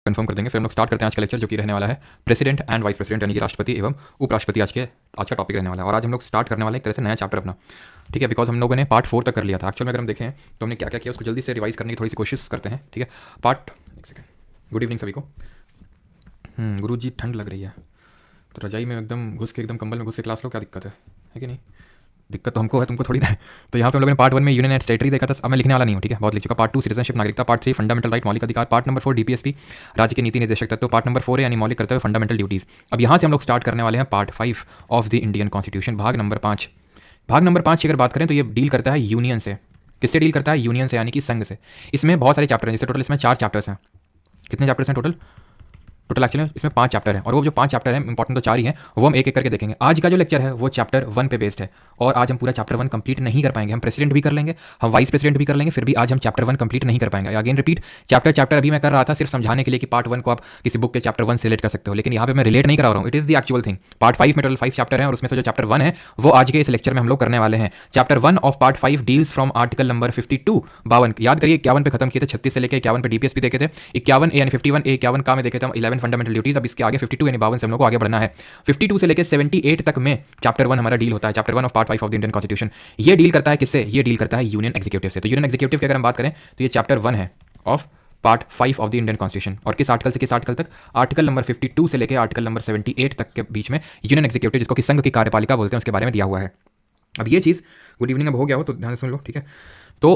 Confirm कर देंगे। फिर हम लोग स्टार्ट करते हैं आज का लेक्चर, जो कि रहने वाला है प्रेसिडेंट एंड वाइस प्रेसिडेंट, यानी कि राष्ट्रपति एवं उपराष्ट्रपति। आज का टॉपिक रहने वाला है। और आज हम लोग स्टार्ट करने वाले एक तरह से नया चैप्टर अपना, ठीक है, बिकॉज हम लोगों ने पार्ट 4 तक कर लिया था। एक्चुअल में अगर हम देखें तो हमने क्या क्या किया उसको जल्दी से रिवाइज करने की थोड़ी सी कोशिश करते हैं, ठीक है। एक सेकेंड, गुड इवनिंग सभी को। गुरु जी ठंड लग रही है तो रजाई में एकदम घुस के, एकदम कंबल में घुस के क्लास लो, क्या दिक्कत है कि नहीं? दिक्कत तो हमको है, तुमको थोड़ी ना है। तो यहाँ पे हम लोगों ने पार्ट 1 में यूनियन एंड टेरिटरी देखा था। अब मैं लिखने वाला नहीं हूँ, ठीक है, बहुत लिख चुका। पार्ट 2 सिटीजनशिप नागरिकता, पार्ट 3 फंडामेंटल राइट मौलिक अधिकार, पार्ट नंबर 4 डीपीएसपी राज्य के नीति निर्देशक तत्व, पार्ट नंबर 4 यानी मौलिक कर्तव्य फंडामेंटल ड्यूटीज। अब यहाँ से हम लोग स्टार्ट करने वाले हैं part 5 of the Indian constitution, भाग नंबर 5। भाग नंबर 5 की अगर बात करें तो ये डील करता है यूनियन से। किससे डील करता है? यूनियन से, यानी कि संघ से। इसमें बहुत सारे चैप्टर हैं, जैसे टोटल इसमें 4 चैप्टर्स हैं। कितने चैप्टर्स हैं टोटल एक्चुअली इसमें 5 चैप्टर हैं, और वो जो 5 चैप्टर हैं, इंपॉर्टेंट तो 4 ही हैं, वो हम एक एक करके देखेंगे। आज का जो लेक्चर है वो चैप्टर 1 पे बेस्ड है, और आज हम पूरा चैप्टर 1 कंप्लीट नहीं कर पाएंगे। हम प्रेसिडेंट भी कर लेंगे, हम वाइस प्रेसिडेंट भी कर लेंगे, फिर भी आज हम चैप्टर 1 कंप्लीट नहीं कर पाएंगे। अगेन रिपीट, चैप्टर अभी मैं कर रहा था सिर्फ समझाने के लिए कि पार्ट 1 को आप किसी बुक के चैप्टर 1 से रिलेट कर सकते हो, लेकिन यहाँ पे मैं रिलेट नहीं करा रहा हूँ। It is the actual thing. Part 5 में टोटल 5 चैप्टर हैं, और उसमें से जो चैप्टर 1 है वो आज के इस लेक्चर में हम लोग करने वाले हैं। Chapter 1 of part 5 deals from article number 52 52, याद करिए 51 पे खत्म किए थे, 36 से लेकर 51 पे डीपीएसपी देखे थे, 51 यानी 51 51 का में देखे थे हम 11 फंडामेंटल ड्यूटीज। अब इसके आगे 52 यानी 52 से हम लोग को आगे बढ़ना है। 52 से लेकर 78 तक में चैप्टर 1 हमारा डील होता है। Chapter 1 of part 5 of the Indian constitution ये डील करता है किससे? ये डील करता है यूनियन एग्जीक्यूटिव से। तो यूनियन एग्जीक्यूटिव की अगर हम बात करें तो ये चैप्टर 1 है of part 5 of the Indian constitution. और किस आर्टिकल से किस आर्टिकल तक? आर्टिकल नंबर 52 से लेकर आर्टिकल नंबर 78 तक के बीच में यूनियन एग्जीक्यूटिव, जिसको कि संघ की कार्यपालिका बोलते हैं, उसके बारे में दिया हुआ है। अब ये चीज़ गुड इवनिंग अब हो गया हो तो ध्यान से सुन लो, ठीक है। तो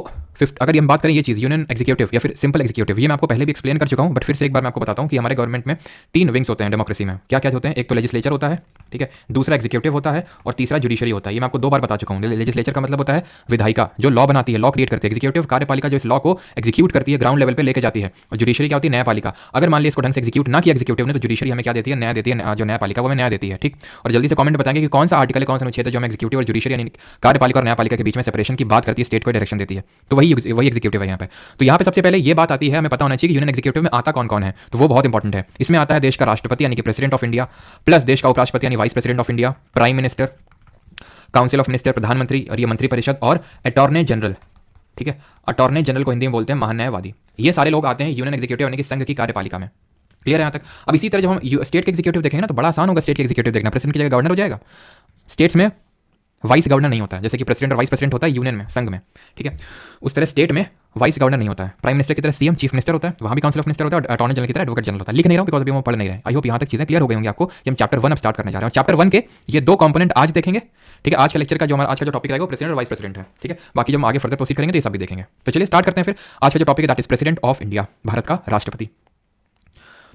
अगर ये हम बात करें ये चीज़ यूनियन एग्जीक्यूटिव या फिर सिंपल एग्जीक्यूटिव, ये मैं आपको पहले भी एक्सप्लेन कर चुका हूँ, बट फिर से एक बार मैं आपको बताता हूँ कि हमारे गवर्नमेंट में 3 विंग्स होते हैं डेमोक्रेसी में। क्या क्या होते हैं? एक तो लेजिस्लेचर होता है, ठीक है, दूसरा एग्जीक्यूटिव होता है, और तीसरा जुडिशरी होता है। ये मैं आपको 2 बार बता चुका हूँ। लेजिस्लेचर का मतलब होता है विधायिका, जो लॉ बनाती है, लॉ क्रिएट करती है। एग्जीक्यूटिव कार्यपालिका, जो इस लॉ को एग्जीक्यूट करती है, ग्राउंड लेवल पे लेके जाती है। और जुडिशरी क्या होती है? न्यायपालिका। अगर मान लिया इसको ढंग से एग्जीक्यूट ना किया एग्जीक्यूटिव ने, तो जुडिशरी हमें क्या देती है? न्याय देती है। जो न्यायपालिका वो हमें न्याय देती है, ठीक। और जल्दी से कमेंट बताएंगे कि कौन सा आर्टिकल है, कौन सा अनुच्छेद है जो हमें एग्जीक्यूटिव और जुडिशरी यानी कार्यपालिका और न्यायपालिका के बीच में सेपरेशन की बात करती है, स्टेट को डायरेक्शन देती है। तो वही एग्जीक्यूटिव है यहाँ पे। तो यहाँ पे सबसे पहले ये बात आती है, हमें पता होना चाहिए कि यूनियन एग्जीक्यूटिव में आता कौन कौन है। तो वो बहुत इंपॉर्टेंट है। इसमें आता है देश का राष्ट्रपति यानी कि प्रेसिडेंट ऑफ इंडिया, प्लस देश का उपराष्ट्रपति यानी vice president of India, prime minister, council of minister प्रधानमंत्री, और ये मंत्रिपरिषद, और अटॉर्नी जनरल, ठीक है। अटॉर्नी जनरल को हिंदी में बोलते हैं महान्यायवादी। ये सारे लोग आते हैं यूनियन एग्जीक्यूटिव यानी कि संघ की कार्यपालिका में। क्लियर है यहाँ तक? अब इसी तरह जब हम स्टेट के एग्जीक्यूटिव देखेंगे ना, तो बड़ा आसान होगा स्टेट के एग्जीक्यूटिव देखना। प्रेसिडेंट की जगह गवर्नर हो जाएगा। स्टेट्स में वाइस गवर्नर नहीं होता है, जैसे कि प्रेसिडेंट और वाइस प्रेसिडेंट होता है यूनियन में, संघ में, ठीक है। उस तरह स्टेट में वाइस गवर्नर नहीं होता है। प्राइम मिनिस्टर की तरह सीएम, चीफ मिनिस्टर होता है, वहाँ भी काउंसिल ऑफ मिनिस्टर होता है, और अटॉर्नी जनरल की तरह एडवोकेट जनरल होता है। लिख नहीं रहा हूँ बिकॉज अभी हम पढ़ नहीं रहे। आई होप यहाँ तक चीजें क्लियर हो गई होंगी आपको कि हम चैप्टर 1 अब स्टार्ट करने जा रहे हैं। चैप्टर 1 के ये 2 कंपोनेंट आज देखेंगे, ठीक है। आज का लेक्चर का जो हमारा आज का जो टॉपिक रहेगा वो प्रेसिडेंट और वाइस प्रेसिडेंट है, ठीक है। बाकी जब हम आगे फर्दर प्रोसीड करेंगे तो ये सब भी देखेंगे। तो चलिए स्टार्ट करते हैं फिर। आज का जो टॉपिक है that is president of India, Bharat का राष्ट्रपति।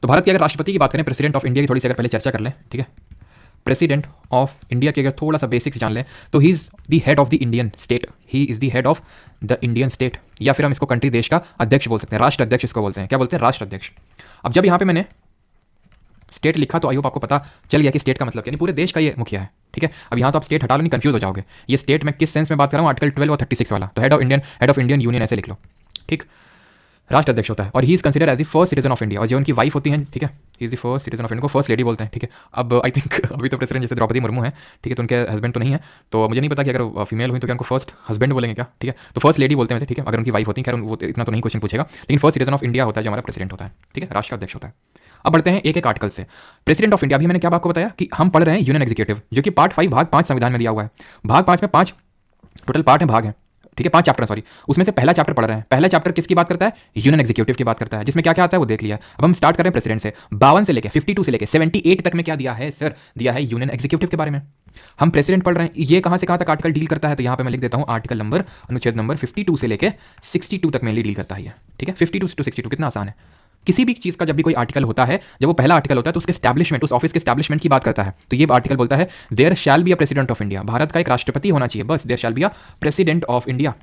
तो भारत के अगर राष्ट्रपति की बात करें, प्रेसिडेंट ऑफ इंडिया की थोड़ी सी अगर पहले चर्चा कर लें, ठीक है। प्रेसिडेंट ऑफ इंडिया के अगर थोड़ा सा बेसिक्स जान लें तो ही is the head of the Indian state, he is the head of the Indian state, या फिर हम इसको कंट्री, देश का अध्यक्ष बोल सकते हैं, राष्ट्र अध्यक्ष इसको बोलते हैं। क्या बोलते हैं? राष्ट्र अध्यक्ष। अब जब यहाँ पे मैंने स्टेट लिखा तो आई होप आपको पता चल गया कि स्टेट का मतलब यानी पूरे देश का ये मुखिया है, ठीक है। अब यहाँ तो आप स्टेट हटा लो, नहीं कंफ्यूज हो जाओगे। ये स्टेट में किस सेंस में बात कर रहा हूँ? आर्टिकल 12 और 36 वाला। तो हेड ऑफ इंडियन यूनियन ऐसे लिख लो, ठीक। राष्ट्र अध्यक्ष होता है, और he is consider as the first citizen of India. और जो उनकी वाइफ होती हैं, ठीक है, he is the first citizen of India, को फर्स्ट लेडी बोलते हैं, ठीक है। अब आई थिंक अभी तो प्रेसिडेंट जैसे द्रौपदी मुर्मू है, ठीक है, तो उनके हस्बैंड तो नहीं है, तो मुझे नहीं पता कि अगर फीमेल हुई तो क्या उनको फर्स्ट हस्बैंड बोलेंगे क्या, ठीक है। तो फर्स्ट लेडी बोलते हैं वैसे, ठीक है। अगर उनकी वाइफ होती है, खैर वो इतना तो नहीं क्वेश्चन पूछेगा, लेकिन फर्स्ट सिटीजन ऑफ इंडिया होता है जो हमारा प्रेसिडेंट होता है, ठीक है, राष्ट्र अध्यक्ष होता है। अब बढ़ते हैं एक एक आर्टिकल से। प्रेसिडेंट ऑफ इंडिया, अभी मैंने क्या आपको बताया कि हम पढ़ रहे हैं यूनियन एग्जीक्यूटिव, जो कि पार्ट 5 भाग 5 संविधान में दिया हुआ है। भाग 5 में 5 टोटल पार्ट है, भाग है, ठीक है, 5 चैप्टर, सॉरी। उसमें से पहला चैप्टर पढ़ रहे हैं। पहला चैप्टर किसकी बात करता है? यूनियन एग्जीक्यूटिव की बात करता है, जिसमें क्या क्या आता है वो देख लिया। अब हम स्टार्ट कर रहे हैं प्रेसिडेंट से। 52 से लेकर 52 से लेकर 78 तक में क्या दिया है सर? दिया है यूनियन एग्जीक्यूटिव के बारे में। हम प्रेसिडेंट पढ़ रहे हैं, ये कहां से कहां तक आर्टिकल डील करता है? तो यहां पे मैं लिख देता हूं आर्टिकल नंबर, अनुच्छेद नंबर 52 से लेकर 62 तक मेनली डील करता है ये, ठीक है। 52 टू 62 कितना आसान है। किसी भी चीज़ का जब भी कोई आर्टिकल होता है, जब वो पहला आर्टिकल होता है तो उसके एस्टैब्लिशमेंट, उस ऑफिस के एस्टैब्लिशमेंट की बात करता है। तो ये आर्टिकल बोलता है there shall be a president of India, Bharat का एक राष्ट्रपति होना चाहिए, बस। There shall be a president of India.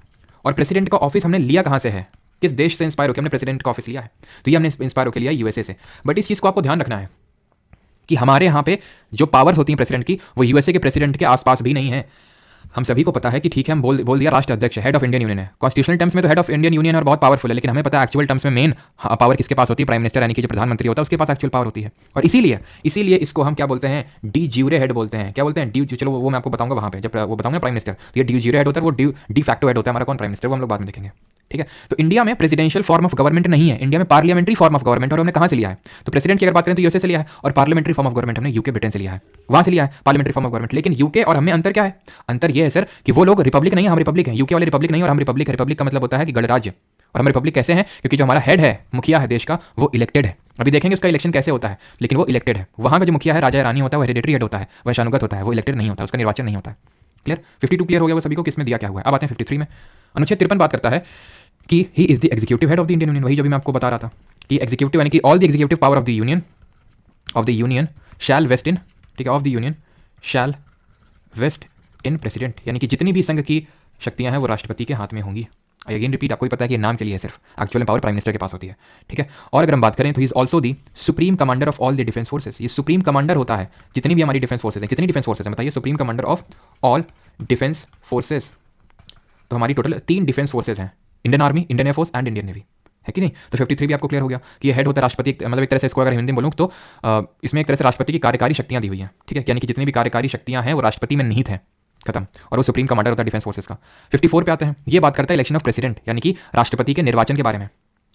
और प्रेसिडेंट का ऑफिस हमने लिया कहां से है? किस देश से इंस्पायर होकर हमने प्रेसिडेंट का ऑफिस लिया है? तो ये हमने इंस्पायर होकर लिया यूएसए से। बट इस चीज़ को आपको ध्यान रखना है कि हमारे यहाँ पे जो पावर्स होती हैं प्रेसिडेंट की, वो यूएसए के प्रेसिडेंट के आसपास भी नहीं है। हम सभी को पता है कि ठीक है, हम बोल दिया राष्ट्र अध्यक्ष, हेड ऑफ इंडियन यूनियन है। कॉन्स्टिट्यूशनल टर्म्स में तो हेड ऑफ इंडियन यूनियन और बहुत पावरफुल है, लेकिन हमें पता है एक्चुअल टर्म्स में मेन पावर किसके पास होती है? प्राइम मिनिस्टर यानी कि जो प्रधानमंत्री होता है उसके पास एक्चुअल पावर होती है। और इसीलिए इसको हम क्या बोलते हैं? डी ज्यूरे हेड बोलते हैं। क्या बोलते हैं? डी, चलो वो मैं आपको बताऊंगा वहाँ पे, जब वो बताऊंगा प्राइम मिनिस्टर। तो ये डी ज्यूरे हेड होता है, वो डी फैक्टो हेड होता है हमारा। कौन? Prime minister. वो हम लोग बाद में देखेंगे। ठीक है। तो इंडिया में प्रेसिडेंशियल फॉर्म ऑफ गवर्नमेंट नहीं है, इंडिया में पार्लियामेंट्री फॉर्म ऑफ गवर्नमेंट। और हमने कहाँ से लिया है? तो प्रेसिडेंट की अगर बात करें तो यूएसए से लिया है, और पार्लियामेंट्री फॉर्म ऑफ गवर्नमेंट हमने यूके ब्रिटेन से लिया है, वहां से लिया है पार्लियामेंट्री फॉर्म ऑफ गवर्नमेंट। लेकिन यूके और हमें अंतर क्या है? अंतर यह है सर कि वो लोग रिपब्लिक नहीं है, हम रिपब्लिक हैं। यूके वाले रिपब्लिक नहीं और हम रिपब्लिक है। रिपब्लिक का मतलब होता है कि गणराज्य, और हम रिपब्लिक कैसे हैं? क्योंकि जो हमारा हेड है, मुखिया है देश का, वो इलेक्टेड है। अभी देखेंगे उसका इलेक्शन कैसे होता है, लेकिन वो इलेक्टेड है। वहां का जो मुखिया है, राजा रानी होता है, वो हेरिडेटरी हेड होता है, वंशानुगत होता है, वो इलेक्टेड नहीं होता, उसका निर्वाचन नहीं होता है। क्लियर? 52 क्लियर हो गया वो सभी को, किसमें दिया क्या हुआ है। अब आते हैं 53 में। अनुच्छेद 53 बात करता है कि ही is the executive head of the Indian union. वही जो भी मैं आपको बता रहा था कि एग्जीक्यूटिव यानी कि all the executive power of the union shall vest in, ठीक है, of the union shall vest in president, यानी कि जितनी भी संघ की शक्तियां हैं वो राष्ट्रपति के हाथ में होंगी। अगेन रिपीट, आपको ही पता है कि नाम के लिए है, सिर्फ एक्चुअल पावर प्राइम मिनिस्टर के पास होती है। ठीक है। और अगर हम बात करें तो he is also the supreme commander of all the defence forces. ये सुप्रीम कमांडर होता है जितनी भी हमारी डिफेंस फोर्सेज है। कितनी डिफेंस फोर्सेज है बताइए? Supreme commander of all defence forces. तो हमारी टोटल 3 डिफेंस फोर्सेज हैं, Indian army, Indian air force and Indian navy, है कि नहीं? तो 53 भी आपको क्लियर हो गया कि ये हेड होता है राष्ट्रपति। मतलब एक तरह से इसको अगर हिंदी में बोलूँ तो इसमें एक तरह से राष्ट्रपति की कार्यकारी शक्तियां दी हुई हैं। ठीक है, यानी कि जितनी भी कार्यकारी शक्तियां हैं वो राष्ट्रपति में निहित हैं, खत्म। और वो सुप्रीम कमांडर होता है डिफेंस फोर्सेज का। 54 पे आते हैं। ये बात करता है इलेक्शन ऑफ प्रेसिडेंट, यानी कि राष्ट्रपति के निर्वाचन के बारे में।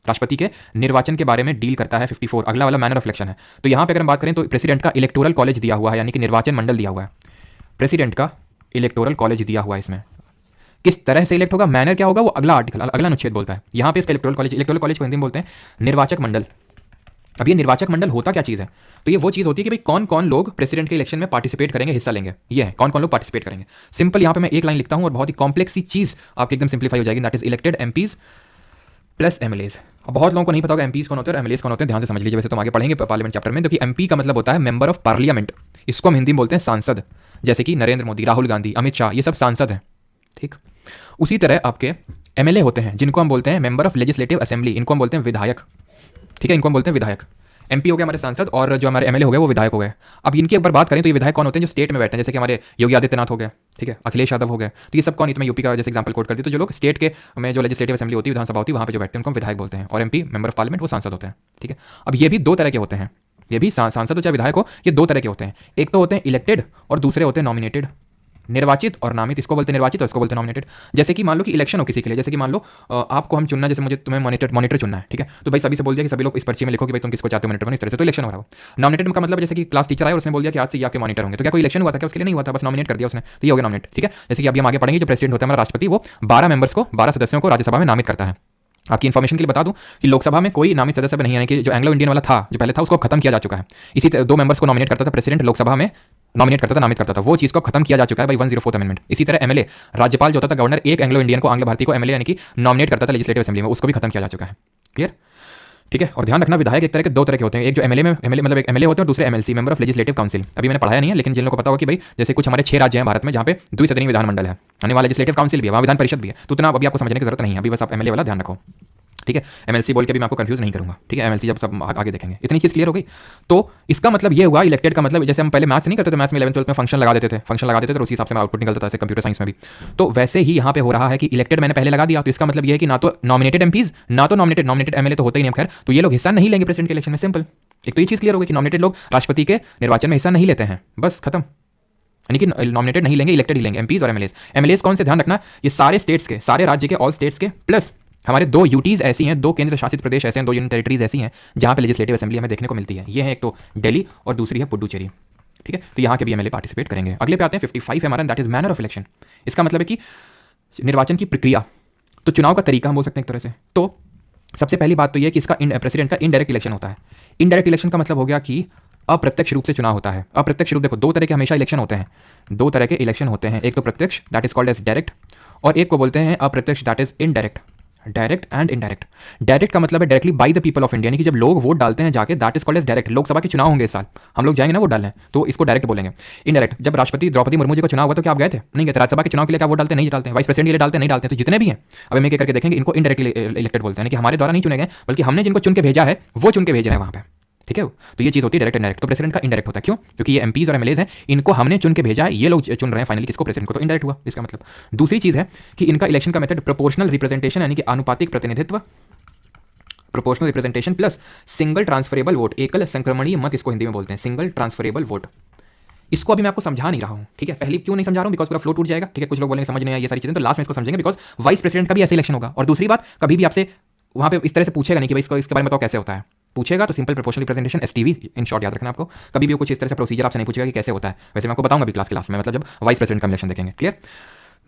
राष्ट्रपति के निर्वाचन के बारे में डील करता है 54। अगला वाला मैनर ऑफ इलेक्शन है। तो यहाँ पे अगर हम बात करें तो प्रेसिडेंट का इलेक्टोरल कॉलेज दिया हुआ है, यानी कि निर्वाचन मंडल दिया हुआ है। प्रेसिडेंट का इलेक्टोरल कॉलेज दिया हुआ है। इसमें किस तरह से इलेक्ट होगा, मैनर क्या होगा, वो अगला आर्टिकल, अगला अनुच्छेद बोलता है। यहाँ पे इसका इलेक्टोरल कॉलेज को हिंदी में बोलते हैं निर्वाचक मंडल। अब ये निर्वाचक मंडल होता क्या चीज़ है? तो ये वो चीज़ होती है कि भाई कौन कौन लोग प्रेसिडेंट के इलेक्शन में पार्टिसिपेट करेंगे, हिस्सा लेंगे। ये है कौन कौन लोग पार्टिसिपेट करेंगे। सिंपल यहाँ पे मैं एक लाइन लिखता हूँ और बहुत ही कॉम्प्लेक्स सी चीज़ आपकी एकदम सिंप्लीफाई हो जाएगी। That is elected MPs plus MLAs. अब बहुत लोगों को नहीं पता होगा एमपीज कौन होते हैं और एमएलएज कौन होते हैं। ध्यान से समझ लीजिए, वैसे तो हम आगे पढ़ेंगे पार्लियामेंट चैप्टर में। क्योंकि एमपी का मतलब होता है मेंबर ऑफ पार्लियामेंट। इसको हम हिंदी में बोलते हैं सांसद। जैसे कि नरेंद्र मोदी, राहुल गांधी, अमित शाह, ये सब सांसद हैं। ठीक। उसी तरह आपके एमएलए होते हैं जिनको हम बोलते हैं मेंबर ऑफ लेजिस्लेटिव असेंबली। इनको हम बोलते हैं विधायक। ठीक है, इनको हम बोलते हैं विधायक। एमपी हो गए हमारे सांसद, और जो हमारे एमएलए हो गए वो विधायक हो गए। अब इनकी एक बार बात करें तो ये विधायक कौन होते हैं? जो स्टेट में बैठते हैं, जैसे कि हमारे योगी आदित्यनाथ हो गए, ठीक है, अखिलेश यादव हो गए। तो ये सब कौन? मैं यूपी का जैसे एग्जांपल कोट कर दी। तो जो लोग स्टेट के में जो लेजिस्लेटिव असेंबली होती है, विधानसभा होती है, वहाँ पे जो बैठते हैं उनको हम विधायक बोलते हैं। और एमपी मेंबर ऑफ पार्लियामेंट वो सांसद होते हैं। ठीक है। अब ये भी 2 तरह के होते हैं। ये भी सांसद हो चाहे विधायक हो, ये 2 तरह के होते हैं। एक तो होते हैं इलेक्टेड और दूसरे होते हैं नॉमिनेटेड। निर्वाचित और नामित। इसको बोलते हैं निर्वाचित और इसको बोलते हैं नॉमिनेटेड। जैसे कि मान लो कि इलेक्शन हो किसी के लिए, जैसे कि मान लो आपको हम चुनना, जैसे तुम्हें मॉनिटर चुनना है। ठीक है, तो भाई सभी से बोल दिया कि सभी लोग इस पर्ची में लिखो कि भाई तुम किसको चाहते हो मॉनिटर बनो, इस तरह से तो इलेक्शन हो रहा हो। नॉमिनेटेड का मतलब जैसे कि क्लास टीचर आए और उसने बोल दिया कि आज से ये आपके मॉनिटर होंगे। तो क्या कोई इलेक्शन हुआ था? क्या उसके लिए नहीं हुआ था, बस नॉमिनेट कर दिया उसने, तो ये हो गया नॉमिनेट। ठीक है। जैसे कि अभी हम आगे पढ़ेंगे, जो प्रेसिडेंट होता है हमारा राष्ट्रपति, वो 12 मेंबर्स को, 12 सदस्यों को राज्यसभा में नामित करता है। आपकी इन्फॉर्मेशन के लिए बता दूं कि लोकसभा में कोई नामित सदस्य नहीं, यानी कि जो एंग्लो इंडियन वाला था, जो पहले था, उसको खत्म किया जा चुका है। इसी 2 मेंबर्स को नॉमिनेट करता था प्रेसिडेंट, लोकसभा में नॉमिनेट करता था, नामित करता था। वो चीज़ को खत्म किया जा चुका है भाई 104th अमेंडमेंट। इसी तरह एमएलए, राज्यपाल जो होता था, गवर्नर एक एंग्लो इंडियन को, आंग्ल भारतीय को एमएलए यानी कि नॉमिनेट करता था लेजिस्लेटिव असेंबली में, उसको भी खत्म किया जा चुका है। क्लियर? ठीक है। और ध्यान रखना, विधायक एक तरह के 2 तरह के होते हैं। एक जो एमएलए मतलब एक एमएलए होते हैं और दूसरे MLC, member of legislative council. अभी मैंने पढ़ाया नहीं है, लेकिन जिन लोगों को पता होगा कि भाई जैसे कुछ हमारे 6 राज्य हैं भारत में जहाँ पे द्विसदनीय विधानमंडल है, यानी वहाँ लेजिस्लेटिव काउंसिल भी है, वहाँ विधान परिषद भी है। तो उतना अभी आपको समझने की जरूरत नहीं है, अभी बस आप एमएलए वाला ध्यान रखो। ठीक है। एमएलसी बोल के भी मैं आपको कंफ्यूज नहीं करूंगा। ठीक है, एमएलसी जब सब आगे देखेंगे। इतनी चीज़ क्लियर हो गई। तो इसका मतलब ये हुआ इलेक्टेड का मतलब, जैसे हम पहले मैथ्स नहीं करते थे, मैथ्स में 11th 12th में फंक्शन लगा देते थे और उसी हिसाब से आउटपुट निकलता था, ऐसे कंप्यूटर साइंस में भी। तो वैसे ही यहाँ पे हो रहा है कि इलेक्टेड मैंने पहले लगा दिया, तो इसका मतलब ये है कि ना तो नॉमिनेटेड एमपीज, ना तो नॉमिनेटेड एमएलए, तो होता ही नहीं खैर, तो ये लोग हिस्सा नहीं लेंगे प्रेसिडेंट के इलेक्शन में। सिंपल। एक तो ये चीज़ क्लियर हो गई कि नॉमिनेटेड लोग राष्ट्रपति के निर्वाचन में हिस्सा नहीं लेते हैं, बस खत्म। यानी कि नॉमिनेटेड नहीं लेंगे, इलेक्टेड ही लेंगे, एमपीज और एमएलएस। एमएलएस कौन से? ध्यान रखना, ये सारे स्टेट्स के, सारे राज्य के, ऑल स्टेट्स के, प्लस हमारे 2 यूटीज ऐसी हैं, 2 केंद्र शासित प्रदेश ऐसे हैं, 2 यूनियन टेरिटरीज ऐसी हैं जहाँ पे लेजिस्लेटिव असेंबली हमें देखने को मिलती है। ये है एक तो दिल्ली और दूसरी है पुडुचेरी। ठीक है। तो यहाँ के भी एमएलए पार्टिसिपेट करेंगे। अगले पे आते हैं 55 है हमारा, that is manner of election. इसका मतलब है कि निर्वाचन की प्रक्रिया, तो चुनाव का तरीका हम बोल सकते हैं एक तरह से। तो सबसे पहली बात तो यह कि इसका प्रेसिडेंट का इनडायरेक्ट इलेक्शन होता है। इनडायरेक्ट इलेक्शन का मतलब हो गया कि अप्रत्यक्ष रूप से चुनाव होता है। अप्रत्यक्ष रूप, देखो 2 तरह के हमेशा इलेक्शन होते हैं, 2 तरह के इलेक्शन होते हैं। एक तो प्रत्यक्ष, that is called as direct, और एक को बोलते हैं अप्रत्यक्ष, that is indirect. Direct and indirect. Direct का मतलब है directly by the people of India, यानी कि जब लोग वोट डालते हैं जाके, that is called as direct. Lok Sabha के चुनाव होंगे इस साल, हम लोग जाएंगे ना वोट डालने, तो इसको डायरेक्ट बोलेंगे। इनडायरेक्ट, जब राष्ट्रपति द्रौपदी मुर्मू जी का चुनाव हुआ तो क्या आप गए थे? नहीं गए थे। राज्यसभा के चुनाव के लिए क्या वोट डालते? नहीं डालते। वाइस प्रेसिडेंट के लिए डालते? नहीं डालते। तो जितने भी हैं, अब हम एक करके देखेंगे, इनको इनडायरेक्टली इलेक्टेड बोलते हैं, कि हमारे द्वारा नहीं चुने गए, बल्कि हमने जिनको चुन के भेजा है वो चुन के भेज रहे हैं वहाँ पे। ठीक है। तो ये चीज़ होती है डायरेक्ट इनडायरेक्ट। तो प्रेसिडेंट का इनडायरेक्ट होता है, क्यों? क्योंकि ये एमपीज और एमएलएज हैं, इनको हमने चुन के भेजा है, ये लोग चुन रहे हैं फाइनली किसको? प्रेसिडेंट को। तो इनडायरेक्ट हुआ इसका मतलब। दूसरी चीज़ है कि इनका इलेक्शन का मेथड प्रोपोर्शनल रिप्रेजेंटेशन, यानी कि आनुपातिक प्रतिनिधित्व, proportional representation plus single transferable vote, एकल संक्रमणीय मत इसको हिंदी में बोलते हैं, सिंगल ट्रांसफरेबल वोट। इसको अभी मैं आपको समझा नहीं रहा हूँ, ठीक है। पहले क्यों नहीं समझा रहा हूँ, बिकॉज पूरा फ्लो टूट जाएगा, ठीक है। कुछ लोग बोलेंगे समझ नहीं आई ये सारी चीजें, तो लास्ट में इसको समझेंगे, बिकॉज वाइस प्रेसिडेंट का भी ऐसे इलेक्शन होगा। और दूसरी बात, कभी भी आपसे वहाँ पे इस तरह से पूछेगा नहीं कि भाई इसके बारे में बताओ कैसे होता है। पूछेगा तो simple proportional representation STV in short याद रखना आपको। कभी भी कुछ इस तरह से प्रोसीजर आपसे नहीं पूछेगा कि कैसे होता है। वैसे मैं आपको बताऊंगा अभी क्लास के लास्ट में, मतलब जब वाइस प्रेसिडेंट का इलेक्शन देखेंगे। क्लियर।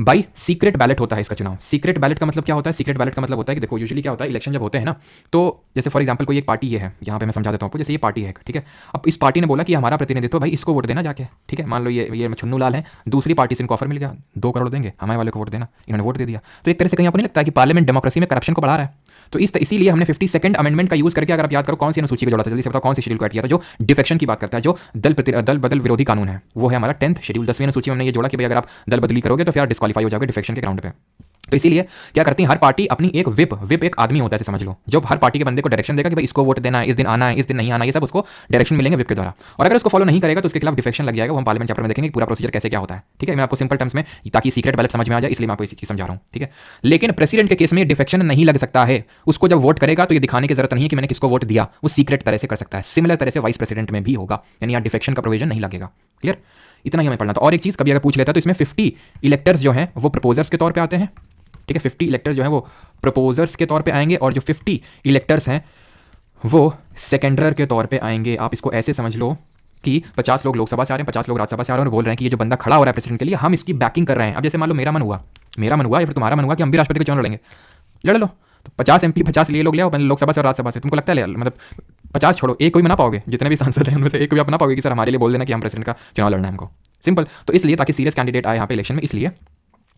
बाई सीक्रेट बैलेट होता है इसका चुनाव। सीक्रेट बैलेट का मतलब क्या होता है? सीक्रेट बैलेट का मतलब होता है कि देखो यूजुअली क्या होता है, इलेक्शन जब होते हैं ना, तो जैसे फॉर एग्जांपल कोई एक पार्टी ये है, यहाँ पे मैं समझा देता हूँ आपको। जैसे ये पार्टी है, ठीक है। अब इस पार्टी ने बोला कि हमारा प्रतिनिधित्व भाई इसको वोट देना जाके, ठीक है। मान लो ये छुन्नू लाल है, दूसरी पार्टी से इनको ऑफर मिल गया 2 करोड़ देंगे, हमारे वाले को वोट देना, इन्होंने वोट दे दिया। तो एक तरह से कहीं आपको नहीं लगता है कि पार्लियामेंट डेमोक्रेसी में करप्शन को बढ़ा रहा है? तो इसीलिए हमने 52nd अमेंडमेंट का यूज करके, अगर आप याद करो कौन सी अनुसूची को जोड़ा था, जल्दी से बताओ कौन सी शेड्यूल को ऐड किया था जो डिफेक्शन की बात करता है, जो दल बदल विरोधी कानून है, वो है हमारा 10th शेड्यूल। 10वीं अनुसूची में हमने ये जोड़ा कि भाई अगर आप दल बदली करोगे तो फिर आप डिस्क्वालीफाई हो जाओगे डिफेक्शन के ग्राउंड पे। तो इसीलिए क्या करती है हर पार्टी अपनी एक विप एक आदमी होता है, समझ लो, जो हर पार्टी के बंदे को डायरेक्शन देगा कि भाई इसको वोट देना है, इस दिन आना है, इस दिन नहीं आना, ये सब उसको डायरेक्शन मिलेंगे विप के द्वारा। और अगर उसको फॉलो नहीं करेगा तो उसके खिलाफ डिफेक्शन लग जाएगा। वो हम पार्लियामेंट चैप्टर में देखेंगे पूरा प्रोसीजर कैसे क्या होता है, ठीक है। मैं आपको सिंपल टर्म्स में, ताकि सीक्रेट बैलेट समझ में आ जाए, इसलिए मैं आपको इसी चीज समझा रहा हूँ, ठीक है। लेकिन प्रेसिडेंट के केस में डिफेक्शन नहीं लग सकता है। उसको जब वोट करेगा तो ये दिखाने की जरूरत नहीं है कि मैंने किसको वोट दिया, वो सीक्रेट तरह से कर सकता है। सिमिलर तरह से वाइस प्रेसिडेंट में भी होगा, यानी यहाँ डिफेक्शन का प्रोविजन नहीं लगेगा। क्लियर। इतना ही हमें पढ़ना था। और एक चीज कभी अगर पूछ लेता है तो इसमें 50 इलेक्टर्स जो हैं वो प्रपोजर्स के तौर पे आते हैं, ठीक है। 50 इलेक्टर्स जो हैं वो प्रपोजर्स के तौर पे आएंगे, और जो 50 इलेक्टर्स हैं वो सेकेंडर के तौर पे आएंगे। आप इसको ऐसे समझ लो कि 50 लोग लोकसभा से आ रहे हैं, 50 लोग राज्यसभा से आ रहे हैं, और बोल रहे हैं कि ये जो बंदा खड़ा हो रहा है प्रेसिडेंट के लिए, हम इसकी बैकिंग कर रहे हैं। अब जैसे मान लो मेरा मन हुआ या फिर तुम्हारा मन हुआ कि हम भी राष्ट्रपति को चुनाव लड़ेंगे, लड़ लो। तो 50 MP 50 लिए लोग ले आओ लोकसभा से और राज्यसभा से। तुमको लगता है मतलब 50 छोड़ो, एक कोई मना पाओगे? जितने भी सांसद हैं उनमें से एक कोई आप मना पाओगे कि सर हमारे लिए बोल देना कि हम प्रेसिडेंट का चुनाव लड़ना है हमको? सिंपल। तो इसलिए ताकि सीरियस कैंडिडेट आए यहाँ पे इलेक्शन में, इसलिए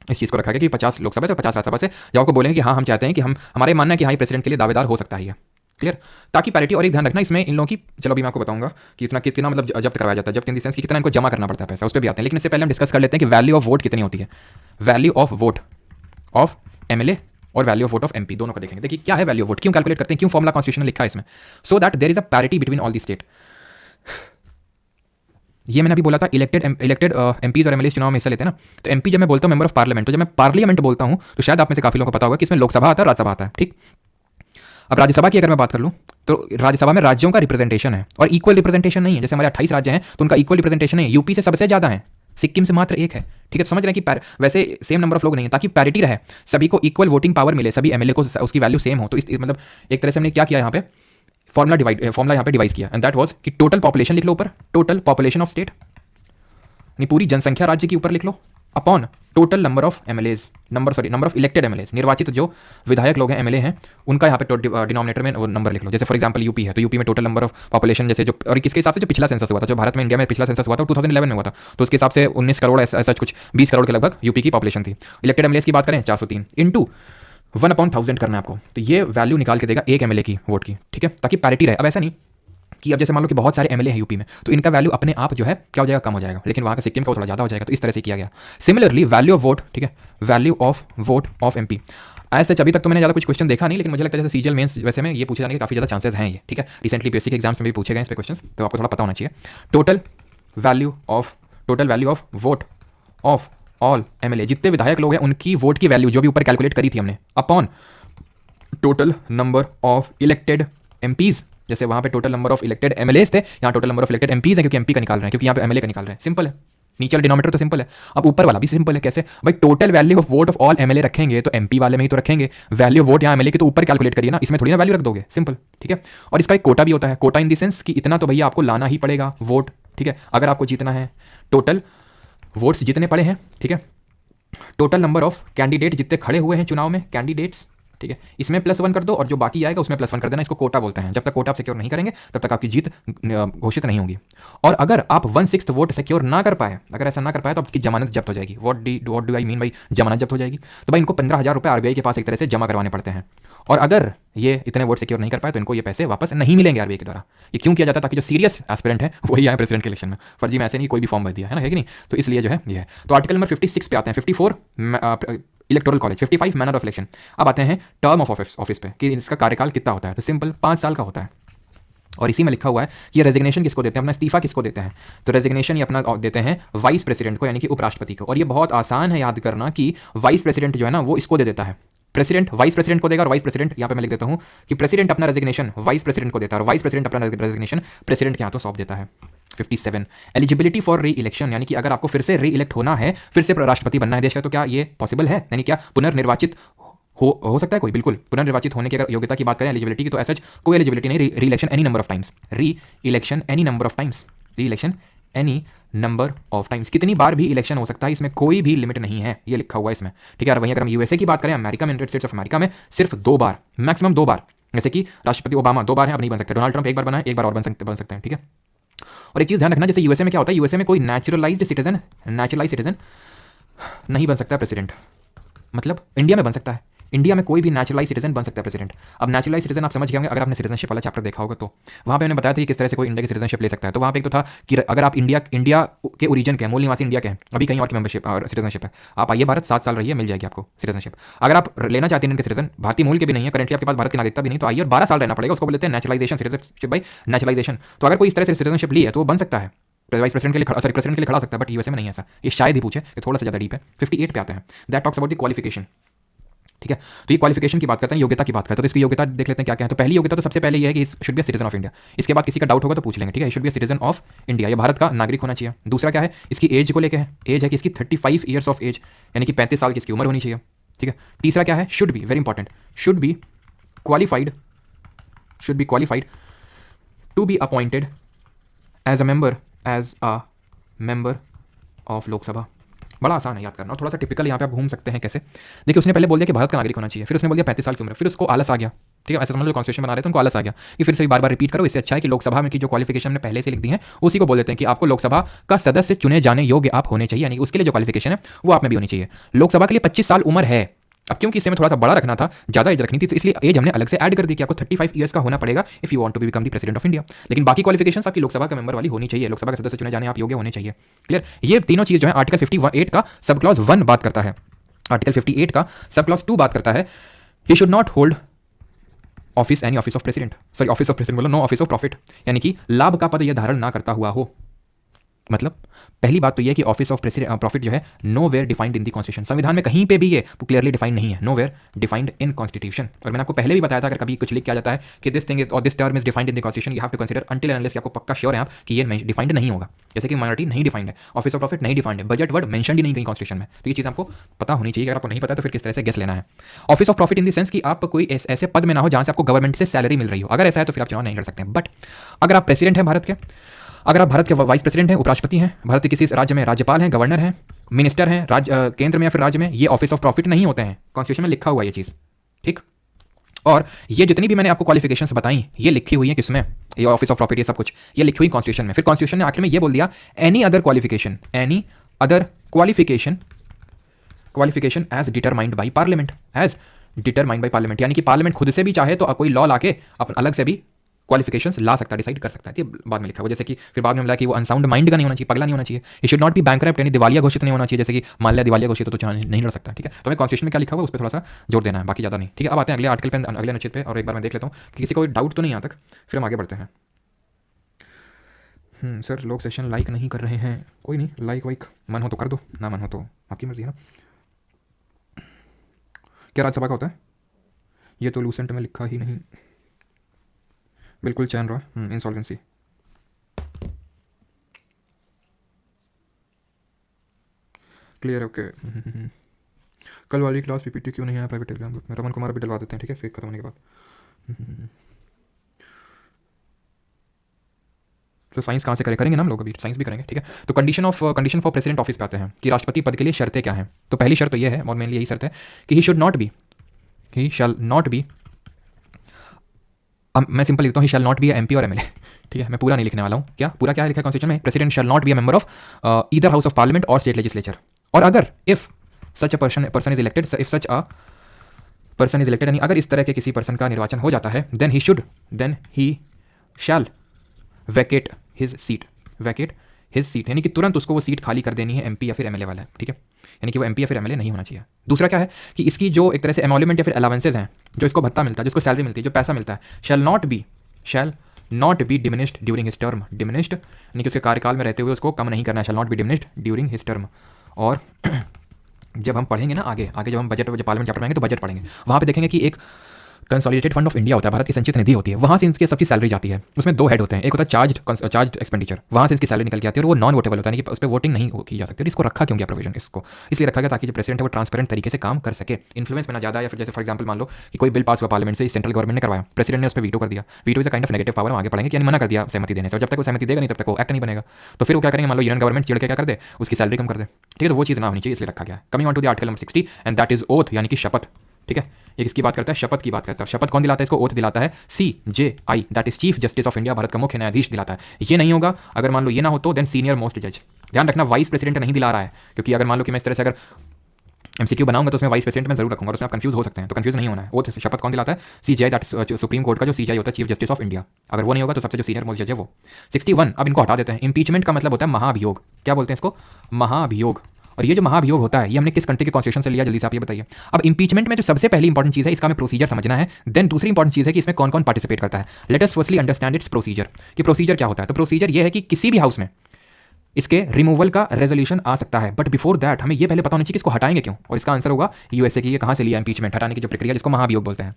इस चीज़ को रखा गया कि 50 लोकसभा से और 50 राज्यसभा से जो आपको बोलेंगे कि हाँ हम चाहते हैं कि हमारे मानना है कि हाँ प्रेसिडेंट के लिए दावेदार हो सकता है। क्लियर। ताकि पैरिटी। और एक ध्यान रखना इसमें इन लोगों की, चलो अभी मैं आपको बताऊंगा कि कितना मतलब जब्त करवाया जाता है, जब्त इन द सेंस कि कितना इनको जमा करना पड़ता है पैसा, उस पर भी आते हैं। लेकिन इससे पहले हम डिस्कस कर लेते हैं कि वैल्यू ऑफ वोट कितनी होती है। Value of vote of MLA और value of vote of MP, दोनों को देखेंगे। देखिए क्या है वैल्यू ऑफ वोट, क्यों कैलकुलेट करते हैं, क्यों फॉर्मुला कॉन्स्टिट्यूशन में लिखा है इसमें, so that there is a parity between all the state. ये मैंने अभी बोला था इलेक्टेड MPs और MLAs चुनाव में हिस्सा लेते हैं ना। तो MP जब मैं बोलता हूँ मेंबर ऑफ पार्लियामेंट, तो जब मैं पार्लियामेंट बोलता हूँ तो शायद आप में से काफी लोगों को पता होगा कि इसमें लोकसभा आता है, राज्यसभा आता है, ठीक। अब राज्यसभा की अगर मैं बात कर लूँ तो राज्यसभा में राज्यों का रिप्रेजेंटेशन है, और इक्वल रिप्रेजेंटेशन नहीं है। जैसे हमारे 28 राज्य हैं तो उनका इक्वल रिप्रेजेंटेशन नहीं है। यूपी से सबसे ज्यादा है, सिक्किम से मात्र 1 है, ठीक है। समझ रहे हैं कि वैसे सेम नंबर ऑफ लोग नहीं है, ताकि पैरिटी रहे, सभी को इक्वल वोटिंग पावर मिले, सभी MLA को उसकी वैल्यू सेम हो। तो इस मतलब एक तरह से हमने क्या किया यहाँ पे, फॉर्मुला यहाँ पे डिवाइस किया, एंड दैट वाज कि टोटल पॉपुलेशन लिख लो ऊपर, टोटल पॉपुलेशन ऑफ स्टेट, पूरी जनसंख्या राज्य की ऊपर लिख लो, upon total number of MLAs, number of elected MLAs, निर्वाचित जो विधायक लोग हैं MLA हैं, उनका यहाँ पे डिनोमिनेटर में वो नंबर लिख लो। जैसे फॉर एग्जांपल यूपी है तो यूपी में टोटल नंबर ऑफ पॉपुलेशन, जैसे जो, और किसके हिसाब से, जो पिछला सेंसस हुआ था, जो भारत में इंडिया में पिछला सेंसस हुआ था 2011 में हुआ था, तो उसके हिसाब से 19 करोड़ ऐसा कुछ 20 करोड़ के लगभग यूपी की पॉपुलेशन थी। इलेक्टेड MLAs की बात करें 403 इंटू 1/1000 करना है आपको, तो ये वैल्यू निकाल के देगा एक MLA की वोट की, ठीक है, ताकि पैरिटी रहे। अब ऐसा नहीं कि अब जैसे मान लो कि बहुत सारे MLA हैं यूपी में, तो इनका वैल्यू अपने आप जो है क्या हो जाएगा, कम हो जाएगा, लेकिन वहाँ का सिक्किम का थोड़ा ज़्यादा हो जाएगा। तो इस तरह से किया गया। सिमिलरली वैल्यू ऑफ वोट, ठीक है, value of vote of MP, ऐसे अभी तक तो मैंने ज़्यादा कुछ क्वेश्चन देखा नहीं, लेकिन मुझे लगता है जैसे CGL मेंस वैसे में ये पूछे जाने के काफ़ी ज़्यादा चांसेस हैं ये, ठीक है। रिसेंटली PSC के एग्जाम्स में भी पूछे गए इस पे क्वेश्चन, तो आपको थोड़ा पता होना चाहिए। Total value of vote of all MLA, जितने विधायक लोग हैं उनकी वोट की वैल्यू जो भी ऊपर कैलकुलेट करी थी हमने, upon total number of elected MPs। जैसे वहाँ पे total number of elected MLAs थे, यहाँ total number of elected MPs है, क्योंकि MP का निकाल रहे हैं, क्योंकि यहाँ पे MLA का निकाल रहे हैं। सिंपल है, नीचे वाला डिनोमिनेटर तो सिंपल है। अब ऊपर वाला भी सिंपल है। कैसे भाई, total value of vote of all MLA रखेंगे तो MP वाले में ही तो रखेंगे। वैल्यू ऑफ वोट यहाँ MLA की तो ऊपर कैलकुलेट करिए ना, इसमें थोड़ी ना वैल्यू रख दोगे, सिंपल, ठीक है। और इसका एक कोटा भी होता है, कोटा इन द सेंस कि इतना तो भैया आपको लाना ही पड़ेगा वोट, ठीक है, अगर आपको जीतना है। टोटल वोट्स जितने पड़े हैं, ठीक है, टोटल नंबर ऑफ कैंडिडेट जितने खड़े हुए हैं चुनाव में, कैंडिडेट्स, ठीक है, इसमें +1 कर दो, और जो बाकी आएगा उसमें +1 कर देना। इसको कोटा बोलते हैं। जब तक कोटा आप सिक्योर नहीं करेंगे तब तक आपकी जीत घोषित नहीं होगी। और अगर आप 1/6 वोट सिक्योर ना कर पाए, अगर ऐसा ना कर पाए तो आपकी जमानत जब्त हो जाएगी। व्हाट डू आई मीन भाई, जमानत जब्त हो जाएगी। तो भाई इनको 15,000 रुपये RBI के पास एक तरह से जमा करवाने पड़ते हैं। और अगर ये इतने वोट सिक्योर नहीं कर पाए तो इनको ये पैसे वापस नहीं मिलेंगे RBI के द्वारा। ये क्यों किया जाता है? ताकि जो सीरियस एस्पिरेंट है वही आए प्रेसिडेंट के इलेक्शन में। फर्जी में ऐसे नहीं कोई भी फॉर्म भर दिया है ना, है कि नहीं? तो इसलिए जो है ये है। तो आर्टिकल नंबर 56 पे आते हैं। 54 electoral college, 55 manner of election. अब आते हैं टर्म ऑफ ऑफिस पे कि इसका कार्यकाल कितना होता है। तो सिंपल 5 साल का होता है। और इसी में लिखा हुआ है कि ये रेजिग्नेशन किसको देते हैं, अपना इस्तीफा किसको देते हैं। तो रेजिग्नेशन ये अपना देते हैं वाइस प्रेसिडेंट को, यानी कि उपराष्ट्रपति को। और ये बहुत आसान है याद करना कि वाइस प्रेसिडेंट जो है ना वो इसको दे देता है। प्रेसिडेंट वाइस प्रेसिडेंट को देगा, और वाइस प्रेसिडेंट यहाँ पे मैं लिख देता हूँ कि प्रेसिडेंट अपना रेजिग्नेशन वाइस प्रेसिडेंट को देता है, और वाइस प्रेसिडेंट अपना रेजिग्नेशन प्रेसिडेंट के हाथों सौंप देता है। 57 एलिजिबिलिटी फॉर री इलेक्शन, यानी कि अगर आपको फिर से री इलेक्ट होना है, फिर से राष्ट्रपति बनना है देश का, तो क्या ये पॉसिबल है? यानी क्या पुनर्निर्वाचित हो सकता है कोई? बिल्कुल। पुनर्निर्वाचित होने की अगर योग्यता की बात करें एलिजिबिलिटी की, तो ऐसा कोई एलिजिबिलिटी नहीं। री election any number of times, री election any number of times, री election any number of times, कितनी बार भी इलेक्शन हो सकता है, इसमें कोई भी लिमिट नहीं है, ये लिखा हुआ है इसमें, ठीक है। और वहीं अगर हम यूएसए की बात करें, अमेरिका में, यूनाइटेड स्टेट्स ऑफ अमेरिका में सिर्फ 2 बार, मैक्सिमम 2 बार, जैसे कि राष्ट्रपति ओबामा 2 बार हैं, अब नहीं बन सकते। डोनाल्ड ट्रंप 1 बार बना है, 1 बार और बन सकते हैं, ठीक है। और एक चीज़ ध्यान रखना, जैसे यूएसए में क्या होता है, यूएसए में कोई नेचुरलाइज्ड सिटीजन नहीं बन सकता प्रेसिडेंट, मतलब इंडिया में बन सकता है, इंडिया में कोई भी नेचुरलाइज सिटीजन बन सकता है प्रेसिडेंट। अब नेचुरलाइज सिटीजन आप समझ गए होंगे अगर आपने सिटीजनशिप वाला चैप्टर देखा होगा, तो वहाँ पे मैंने बताया था कि किस तरह से कोई इंडिया की सिटीजनशिप ले सकता है। तो वहाँ पे एक तो था कि अगर आप इंडिया के ओरिजिन के हैं, मूल निवासी इंडिया के हैं, अभी कहीं और की मेंबरशिप और सिटीजनशिप है, आप आइए भारत 7 साल रहिए, मिल जाएगी आपको सिटीजनशिप। अगर आप लेना चाहते हैं इनके सिटीजन, भारतीय मूल के भी नहीं है, करेंटली आपके पास भारत की नागरिकता भी नहीं, तो आइए और 12 साल रहना पड़ेगा, उसको बोलते हैं नेचुरलाइजेशन, सिटीजनशिप बाई नेचुरलाइजेशन। तो अगर कोई इस तरह से सिटीजनशिप ली है तो वो बन सकता है, वाइस प्रेसिडेंट के लिए, प्रेसिडेंट के लिए खड़ा सकता है, बट यूएसए में नहीं है ऐसा। ये शायद ही पूछे, ये थोड़ा सा ज़्यादा डीप है। 58 पे आते हैं, that talks about the qualification, ठीक है। तो ये क्वालिफिकेशन की बात करते हैं, योग्यता की बात करते हैं। तो इसकी योग्यता देख लेते हैं क्या क्या है। तो पहली योग्यता तो सबसे पहले ये है कि should be citizen of India. इसके बाद किसी का डाउट होगा तो पूछ लेंगे, ठीक है। Should B citizen of India, ये भारत का नागरिक होना चाहिए। दूसरा क्या है, इसकी एज को लेकर है, एज है कि इसकी 35 ईयर्स ऑफ एज, यानी कि 35 साल की इसकी उम्र होनी चाहिए, ठीक है। तीसरा क्या है, should be, very important, should be qualified to be appointed as a member of Lok Sabha. बड़ा आसान है याद करना, और थोड़ा सा टिपिकल यहाँ पे आप घूम सकते हैं कैसे। देखिए उसने पहले बोल दिया कि भारत का नागरिक होना चाहिए, फिर उसने बोल दिया 35 साल की उम्र, फिर उसको आलस आ गया, ठीक है। ऐसा समझ लो कॉन्स्टिट्यूशन बना रहे थे, उनको आलस आ गया कि फिर से बार बार रिपीट करो। इससे अच्छा है कि लोकसभा में की जो क्वालिफिकेशन हमने पहले से लिख दी है उसी को बोल देते हैं कि आपको लोकसभा का सदस्य चुने जाने योग्य आप होने चाहिए, यानी उसके लिए जो क्वालिफिकेशन है वो आप में भी होनी चाहिए। लोकसभा के लिए 25 साल उम्र है। अब क्योंकि इसे में थोड़ा सा बड़ा रखना था, ज़्यादा एज रखनी थी, तो इसलिए एज हमने अलग से ऐड कर दी कि आपको 35 ईयर्स का होना पड़ेगा if you want to become the president of India. लेकिन बाकी क्वालिफिकेशंस आपकी लोकसभा का मेंबर वाली होनी चाहिए, लोकसभा के सदस्य चुने जाने आप योग्य होने चाहिए। क्लियर, ये तीनों चीज़ जो है आर्टिकल 58 का सब क्लॉज 1 बात करता है, आर्टिकल 58 का सब क्लॉज 2 बात करता है, he should not hold office any office of president, sorry office of president बोलो, नो ऑफिस ऑफ प्रॉफिट, यानी कि लाभ का पद यह धारण ना करता हुआ हो। मतलब पहली बात तो यह कि ऑफिस ऑफ प्रॉफिट जो है nowhere defined in the constitution, संविधान में कहीं पे भी ये क्लियरली डिफाइंड नहीं है, nowhere defined in constitution. और मैंने आपको पहले भी बताया था अगर कभी कुछ लिख के आ जाता है कि दिस थिंग इज और this term is defined in the constitution, you have to consider until and unless कि आपको पक्का श्योर है आप कि ये डिफाइंड नहीं होगा। जैसे कि माइनॉरिटी नहीं डिफाइंड है, ऑफिस ऑफ प्रॉफिट नहीं डिफाइंड है, बजट वर्ड मेंशन ही नहीं कहीं कॉन्स्टिट्यूशन में, तो ये चीज़ आपको पता होनी चाहिए। अगर आपको नहीं पता तो फिर किस तरह से गेस लेना है। Office of profit in the sense कि आप कोई ऐसे पद में ना हो जहाँ से आपको गवर्नमेंट से सैलरी मिल रही हो, अगर ऐसा है तो फिर आप चुनाव नहीं लड़ सकते हैं। बट अगर आप प्रेसिडेंट हैं भारत के, अगर आप भारत के वाइस प्रेसिडेंट हैं, उपराष्ट्रपति हैं, भारत के किसी राज्य में राज्यपाल हैं, गवर्नर हैं, मिनिस्टर हैं, केंद्र में या फिर राज्य में, ये ऑफिस ऑफ प्रॉफिट नहीं होते हैं, कॉन्स्टिट्यूशन में लिखा हुआ है ये चीज़, ठीक। और ये जितनी भी मैंने आपको क्वालिफिकेशंस बताई ये लिखी हुई है किसमें, ये ऑफिस ऑफ प्रॉफिट, ये सब कुछ ये लिखी हुई कॉन्स्टिट्यूशन में। फिर कॉन्स्टिट्यूशन ने आखिर में ये बोल दिया any other qualification as determined by parliament, यानी कि पार्लियामेंट खुद से भी चाहे तो कोई लॉ लाके अपन अलग से भी क्वालिफिकेशंस ला सकता है, डिसाइड कर सकता है। ये बाद में लिखा हुआ, जैसे कि फिर बाद में मिला कि वो अनसाउंड माइंड का नहीं होना चाहिए, पगला नहीं होना चाहिए, he should not be bankrupt, यानी दिवालिया घोषित नहीं होना चाहिए, जैसे कि मान लिया दिवालिया घोषित तो नहीं लड़ सकता, ठीक है। तो हमें कॉन्स्टिट्यूशन में क्या लिखा हुआ उस पर थोड़ा सा जोर देना है, बाकी ज़्यादा नहीं, ठीक है। अब आते हैं अगले आर्टिकल पे, अगले अनुच्छेद पे, और एक बार मैं देख लेता हूँ कि किसी को डाउट तो नहीं यहाँ तक, फिर हम आगे बढ़ते हैं। सर लोग सेशन लाइक नहीं कर रहे हैं, कोई नहीं, लाइक वाइक मन हो तो कर दो, ना मन हो तो आपकी मर्जी है ना। क्या राज्यसभा का होता है, ये तो लूसेंट में लिखा ही नहीं, बिल्कुल चैन रहा, इंसॉल्वेंसी। क्लियर है, ओके। कल वाली क्लास पीपीटी क्यों नहीं आया प्राइवेट एग्जाम में, रमन कुमार भी डलवा देते हैं, ठीक है, फिर खत्म होने के बाद। तो साइंस कहाँ से करेंगे ना हम लोग, अभी साइंस भी करेंगे, ठीक है। तो कंडीशन फॉर प्रेसिडेंट ऑफिस पे आते हैं कि राष्ट्रपति पद के लिए शर्तें क्या हैं। तो पहली शर्त तो ये है, और मेनली यही शर्त है कि ही शैल नॉट बी, मैं सिंपल लिखता हूँ, ही शैल नॉट बी एमपी और एमएलए, ठीक है। मैं पूरा नहीं लिखने वाला हूँ, क्या पूरा क्या है लिखा है कॉन्स्टिट्यूशन में, president shall not be a member of either house of parliament और स्टेट लेजिस्लेचर। और अगर if such a person is elected, यानी अगर इस तरह के किसी पर्सन का निर्वाचन हो जाता है, then he shall vacate his seat, यानी कि तुरंत उसको वो सीट खाली कर देनी है, एमपी या फिर एमएलए वाला है, ठीक है। यानी कि वो एमपी या फिर एमएलए नहीं होना चाहिए। दूसरा क्या है कि इसकी जो एक तरह से एमोल्यूमेंट या फिर अलावेंसेज हैं, जो इसको भत्ता मिलता है, जिसको सैलरी मिलती है, जो पैसा मिलता है, shall not be diminished during his term, diminished यानी कि उसके कार्यकाल में रहते हुए उसको कम नहीं करना है, shall not be diminished during his term. और जब हम पढ़ेंगे ना आगे जब हम बजट पार्लियामेंट चैप्टर पढ़ेंगे तो बजट पढ़ेंगे, वहाँ पे देखेंगे कि एक कंसोलिडेटेड फंड ऑफ इंडिया होता है, भारत की संचित निधि होती है, वहाँ से इनकी सबकी सैलरी जाती है। उसमें दो हेड होते हैं, एक होता है चार्ज एक्सपेंडिचर, वहाँ से इसकी सैलरी निकल के आती है और वो नॉन वोटेबल होता है, कि उस पर वोटिंग नहीं की जा सकती। और इसको रखा क्यों गया प्रोविजन, इसको इसलिए रखा गया ताकि जो प्रेसिडेंट है वो ट्रांसपेरेंट तरीके से काम कर सके, इन्फ्लुएंस में ना ज़्यादा। या फिर जैसे फॉर एग्जाम्पल मान लो कि कोई बिल पास हुआ पार्लियामेंट से, सेंट्रल गवर्नमेंट ने करवाया, प्रेसिडेंट ने उस पर वीटो कर दिया। Veto is a kind of negative power, आगे पढ़ेंगे कि मना कर दिया सहमति देने से, और जब तक वो सहमति देगा नहीं तब तक वो एक्ट नहीं बनेगा। तो फिर वो क्या करेंगे, मान लो यूनियन गवर्नमेंट चिड़ के क्या कर दे, उसकी सैलरी कम कर दे। ठीक है, तो वो चीज़ ना होनी चाहिए, इसलिए रखा गया। Coming on to the article number 60 and that is oath, यानी कि शपथ। ठीक है, ये किसकी बात करता है, शपथ की बात करता है। शपथ कौन दिलाता है इसको, ओथ दिलाता है CJI, that is chief justice of India, Bharat का मुख्य न्यायाधीश दिलाता है। ये नहीं होगा, अगर मान लो ये ना हो तो देन सीनियर मोस्ट जज। ध्यान रखना वाइस प्रेसिडेंट नहीं दिला रहा है, क्योंकि अगर मान लो कि मैं इस तरह से अगर MCQ बनाऊंगा तो उसमें वाइस प्रेसिडेंट में जरूर रखूंगा और उसमें आप कंफ्यूज हो सकते हैं, तो कंफ्यूज नहीं होना है। ओथ शपथ कौन दिलाता है, CJI, दैट सुप्रीम कोर्ट का जो CJI होता है, चीफ जस्टिस ऑफ इंडिया। अगर वो नहीं होगा तो सबसे जो सीनियर मोस्ट जज है वो। 61, अब इनको हटा देते हैं। इंपीचमेंट का मतलब होता है महाभियोग। क्या बोलते हैं इसको, महाभियोग। और ये जो महाभियोग होता है ये हमने किस कंट्री के कॉन्स्टिट्यूशन से लिया, जल्दी से आप ये बताइए। अब इंपीचमेंट में जो सबसे पहली इंपॉर्टेंट चीज़ है, इसका हमें प्रोसीजर समझना है। देन दूसरी इंपॉर्टेंट चीज़ है कि इसमें कौन कौन पार्टिसिपेट करता है। Let us firstly understand it's procedure, कि प्रोसीजर क्या होता है। तो प्रोसीजर ये है कि किसी भी हाउस में इसके रिमूवल का रेजोल्यूशन आ सकता है, बट बिफोर दैट हमें ये पहले पता होना चाहिए कि इसको हटाएंगे क्यों। और इसका आंसर होगा USA की, ये कहाँ से लिया इंपीचमेंट हटाने की जो प्रक्रिया, जिसको महाभियोग बोलते हैं।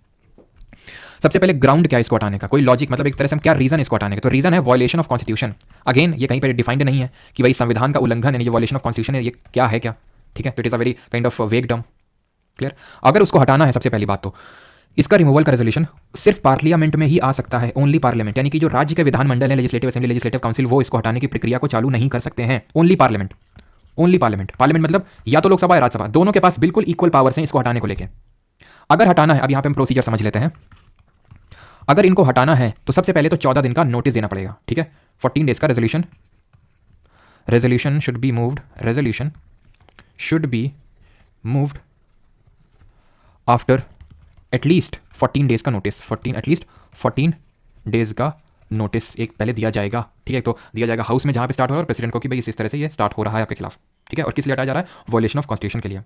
सबसे पहले ग्राउंड क्या है इसको हटाने का, कोई लॉजिक, मतलब एक तरह से हम क्या रीजन इसको हटाने का। तो रीजन है वायलेशन ऑफ कॉन्स्टिट्यूशन। अगेन ये कहीं पर डिफाइंड नहीं है कि भाई संविधान का उल्लंघन है, ये वायलेशन ऑफ कॉन्स्टिट्यूशन है, ये क्या है क्या। ठीक है, तो it is a very kind of वेग टर्म। क्लियर, अगर उसको हटाना है सबसे पहली बात तो इसका रिमूवल का रेजोल्यूशन सिर्फ पार्लियामेंट में ही आ सकता है, ओनली पार्लियामेंट, यानी कि जो राज्य के विधानमंडल है, लेजिस्लेटिव असेंबली, लेजिस्लेटिव काउंसिल, वो इसको हटाने की प्रक्रिया को चालू नहीं कर सकते हैं। Only parliament, only parliament. Parliament मतलब या तो लोकसभा या राज्यसभा, दोनों के पास बिल्कुल इक्वल पावर्स हैं इसको हटाने को लेकर। अगर हटाना है, अब यहाँ पे हम प्रोसीजर समझ लेते हैं। अगर इनको हटाना है तो सबसे पहले तो 14 दिन का नोटिस देना पड़ेगा। ठीक है, 14 डेज का resolution should be moved, resolution should be moved after at least 14 days का नोटिस, एटलीस्ट 14 डेज का नोटिस एक पहले दिया जाएगा। ठीक है, तो दिया जाएगा हाउस में जहां पे स्टार्ट हो रहा है, प्रेसिडेंट को कि भाई इस तरह से ये स्टार्ट हो रहा है आपके खिलाफ। ठीक है, और किस लिए हटाया जा रहा है, वॉयलेशन ऑफ कॉन्स्टिट्यूशन के लिए।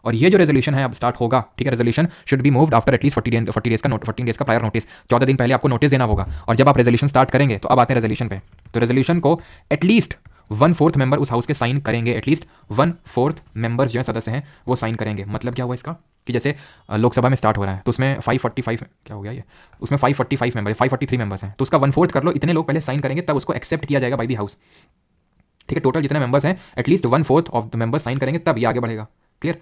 और ये जो रेजोल्यूशन है अब स्टार्ट होगा, ठीक है, resolution should be moved after at least 14 days का प्रायर नोटिस। 14 दिन पहले आपको नोटिस देना होगा। और जब आप रेजोल्यूशन स्टार्ट करेंगे तो अब आते हैं रेजोल्यूशन पे। तो रेजोल्यूशन को एटलीस्ट 1/4 मेंबर उस हाउस के साइन करेंगे, एटलीस्ट 1/4 मेंबर्स जो सदस्य हैं वो साइन करेंगे। मतलब क्या हुआ इसका, कि जैसे लोकसभा में स्टार्ट हो रहा है तो उसमें 545 क्या हो गया ये, उसमें 545 मेंबर, 543 मेंबर्स हैं, तो उसका 1/4 कर लो, इतने लोग पहले साइन करेंगे तब उसको एक्सेप्ट किया जाएगा बाय द हाउस। ठीक है, टोटल जितने मेंबर्स हैं at least 1/4 of the members sign करेंगे तब ये आगे बढ़ेगा। क्लियर,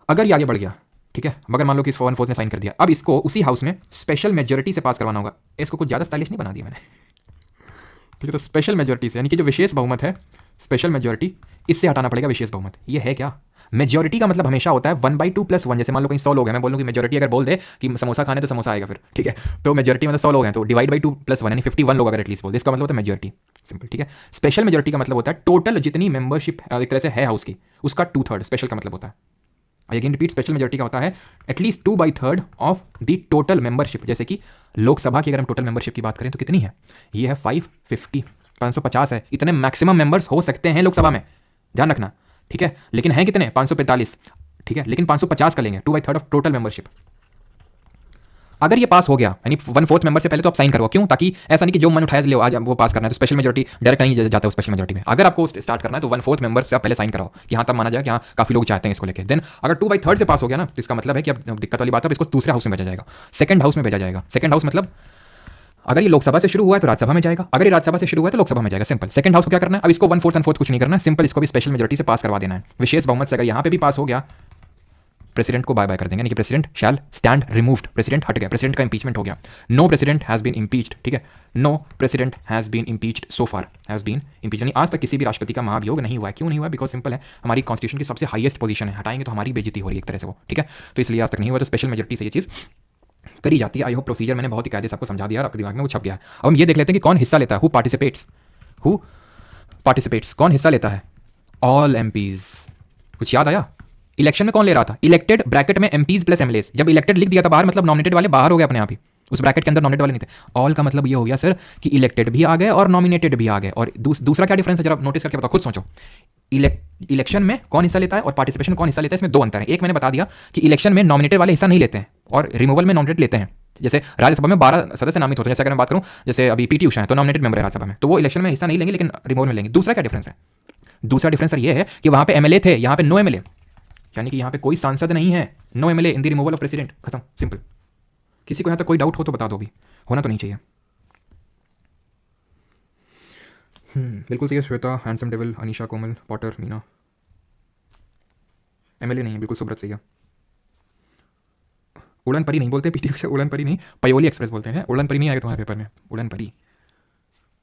अगर ये आगे बढ़ गया, ठीक है, मगर मान लो कि इस 1/4 ने साइन कर दिया, अब इसको उसी हाउस में स्पेशल मेजोरिटी से पास करवाना होगा। इसको कुछ ज़्यादा स्टाइलिश नहीं बना दिया मैंने। ठीक है, तो स्पेशल मेजोरिटी से, यानी कि जो विशेष बहुमत है, स्पेशल मेजोरिटी, इससे हटाना पड़ेगा विशेष बहुमत। ये है क्या, मेजोरिटी का मतलब हमेशा होता है 1/2 + 1। जैसे मान लो कहीं 100 लोग हैं, मैं बोलूँ कि मेजोरिटी अगर बोल दे कि समोसा खाने तो समोसा आएगा फिर। ठीक है, तो मेजोरिटी मतलब 100 लोग हैं तो डिवाइड बाई 2 + 1, यानी 51 लोग अगर एटलीस्ट बोल दे, इसका मतलब होता है मेजोरिटी। सिंपल। ठीक है, स्पेशल मेजोरिटी का मतलब होता है टोटल जितनी मेंबरशिप एक तरह से है हाउस की, उसका 2/3। स्पेशल का मतलब होता है, I again repeat, special majority का होता है at least 2/3 of the total membership. जैसे कि लोकसभा की अगर हम टोटल मेंबरशिप की बात करें तो कितनी है, ये है 550 है। इतने मैक्सिमम मेंबर्स हो सकते हैं लोकसभा में, ध्यान रखना। ठीक है, लेकिन है कितने, 545। ठीक है, लेकिन 550 का लेंगे, 2/3 ऑफ टोटल मेंबरशिप। अगर ये पास हो गया, यानी 1/4 मेंबर से पहले तो आप साइन करवाओ। क्यों, ताकि ऐसा नहीं कि जो मन उठाया ले आज वो पास करना है, तो स्पेशल मेजोरिटी डायरेक्ट नहीं जाता है स्पेशल मेजोरिटी में। अगर आपको स्टार्ट करना है तो 1/4 मेंबर से आप पहले साइन कराओ कि हाँ, तब माना जाए कि हाँ काफी लोग चाहते हैं इसको लेकर। देन अगर 2/3 से पास हो गया ना, तो इसका मतलब है कि अब दिक्कत वाली बात है, अब इसको दूसरे हाउस में भेजा जाएगा, सेकंड हाउस में भेजा जाएगा। सेकंड हाउस मतलब अगर ये लोकसभा से शुरू हुआ है तो राज्यसभा में जाएगा, अगर ये राज्यसभा से शुरू हुआ है तो लोकसभा में जाएगा। सिंपल। सेकंड हाउस को क्या करना है, अब इसको 1/4 कुछ नहीं करना है, सिंपल इसको भी स्पेशल मेजोरिटी से पास करवा देना है। विशेष बहुमत से अगर यहाँ पे भी पास हो गया, प्रेसिडेंट को बाय बाय कर देंगे, यानी कि president shall stand removed, president हट गया, प्रेसिडेंट का इंपीचमेंट हो गया। No president has been impeached. ठीक है, no president has been impeached so far, has been impeached, यानी आज तक किसी भी राष्ट्रपति का महाभियोग नहीं हुआ है। क्यों नहीं हुआ, बिकॉज सिंपल है, हमारी कॉन्स्टिट्यूशन की सबसे हाईएस्ट पोजीशन है, हटाएंगे तो हमारी बेइज्जती हो रही है एक तरह से वो। ठीक है, तो इसलिए आज तक नहीं हुआ, तो स्पेशल मेजोरिटी से ये चीज़ करी जाती है। आई होप प्रोसीजर मैंने बहुत ही कायदे से आपको समझा दिया और आपके दिमाग में वो छप गया है। अब हम ये देख लेते हैं कि कौन हिस्सा लेता है, हु पार्टिसिपेट्स, कौन हिस्सा लेता है, ऑल एमपीज। कुछ याद आया, इलेक्शन में कौन ले रहा था, इलेक्टेड ब्रैकेट में एमपीज प्लस एमएलएस। जब इलेक्टेड लिख दिया था बाहर, मतलब नॉमिनेटेड वाले बाहर हो गए अपने आप ही, उस ब्रैकेट के अंदर नॉमिनेटेड वाले नहीं थे। ऑल का मतलब ये हो गया सर कि इलेक्टेड भी आ गए और नॉमिनेटेड भी आ गए। और दूसरा क्या डिफरेंस है जरा नोटिस करके बताओ, खुद सोचो। इलेक्शन में कौन हिस्सा लेता है और पार्टिसिपेशन कौन हिस्सा लेता है, इसमें दो अंतर है। एक मैंने बता दिया कि इलेक्शन में नॉमिनेटेड वाले हिस्सा नहीं लेते हैं और रिमूवल में नॉमिनेटेड लेते हैं। जैसे राज्यसभा में 12 सदस्य नामित होते हैं, जैसे अगर मैं बात करूं, जैसे अभी पीटी उषा है तो नॉमिनेटेड मेंबर है राज्यसभा में, तो वो इलेक्शन में हिस्सा नहीं लेंगे लेकिन रिमूवल में लेंगे। दूसरा क्या डिफरेंस है, दूसरा डिफरेंस सर ये है कि वहां पे एमएलए थे, यहाँ पे नो एमएलए, यानी कि यहाँ पे कोई सांसद नहीं है, no MLA in the removal of president, खत्म, सिंपल। किसी को यहाँ तक कोई डाउट हो तो बता दो भी, होना तो नहीं चाहिए। बिल्कुल सही है श्वेता, हैंडसम डेविल, अनीशा, कोमल, पॉटर, मीना। एमएलए नहीं है, बिल्कुल सुब्रत सही है। उड़न परी नहीं बोलते पीटी उषा, उड़न परी नहीं, पयोली एक्सप्रेस बोलते हैं। उड़न परी नहीं आएगा तुम्हारे पेपर में, उड़न परी।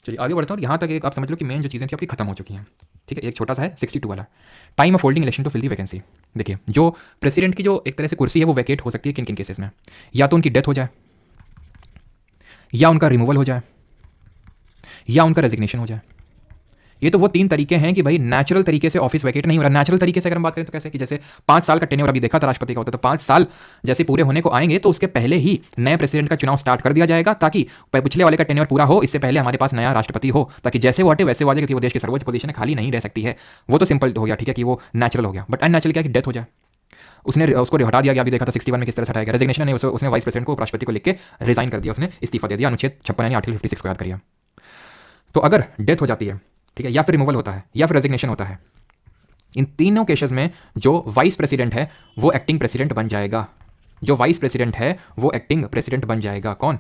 चलिए आगे बढ़ता हूँ। यहाँ तक एक आप समझ लो कि मेन जो चीज़ें थी आपकी खत्म हो चुकी हैं, ठीक है। एक छोटा सा है 62 वाला, time of holding election to fill the vacancy. देखिए जो प्रेसिडेंट की जो एक तरह से कुर्सी है वो वैकेट हो सकती है किन किन केसेस में, या तो उनकी डेथ हो जाए, या उनका रिमूवल हो जाए, या उनका रेजिग्नेशन हो जाए। ये तो वो 3 तरीके हैं कि भाई नेचुरल तरीके से ऑफिस वैकेट नहीं हो रहा। नेचुरल तरीके से अगर हम बात करें तो कैसे कि जैसे 5 साल का टेन्योर अभी देखा था राष्ट्रपति का होता है, तो 5 साल जैसे पूरे होने को आएंगे तो उसके पहले ही नए प्रेसिडेंट का चुनाव स्टार्ट कर दिया जाएगा, ताकि पिछले वाले का टेन्योर पूरा हो, इससे पहले हमारे पास नया राष्ट्रपति हो, ताकि जैसे वो हटे वैसे वो आ जाए, क्योंकि वो देश की सर्वोच्च पोजीशन खाली नहीं रह सकती है। वो तो सिंपल हो गया, ठीक है, कि वो नेचुरल हो गया। बट अननेचुरल क्या कि डेथ हो जाए, उसने उसको हटा दिया गया। अभी देखा था 61 में किस तरह से हटाया गया। रेजिग्नेशन नहीं, उसने वाइस प्रेसिडेंट को, उपराष्ट्रपति को लिख के रिजाइन कर दिया, उसने इस्तीफा दे दिया। अनुच्छेद 56 यानी आर्टिकल 56 को याद करिए। तो अगर डेथ हो जाती है, ठीक है, या फिर रिमूवल होता है, या फिर रेजिग्नेशन होता है, इन तीनों केसेस में जो वाइस प्रेसिडेंट है वो एक्टिंग प्रेसिडेंट बन जाएगा। जो वाइस प्रेसिडेंट है वो एक्टिंग प्रेसिडेंट बन जाएगा। कौन?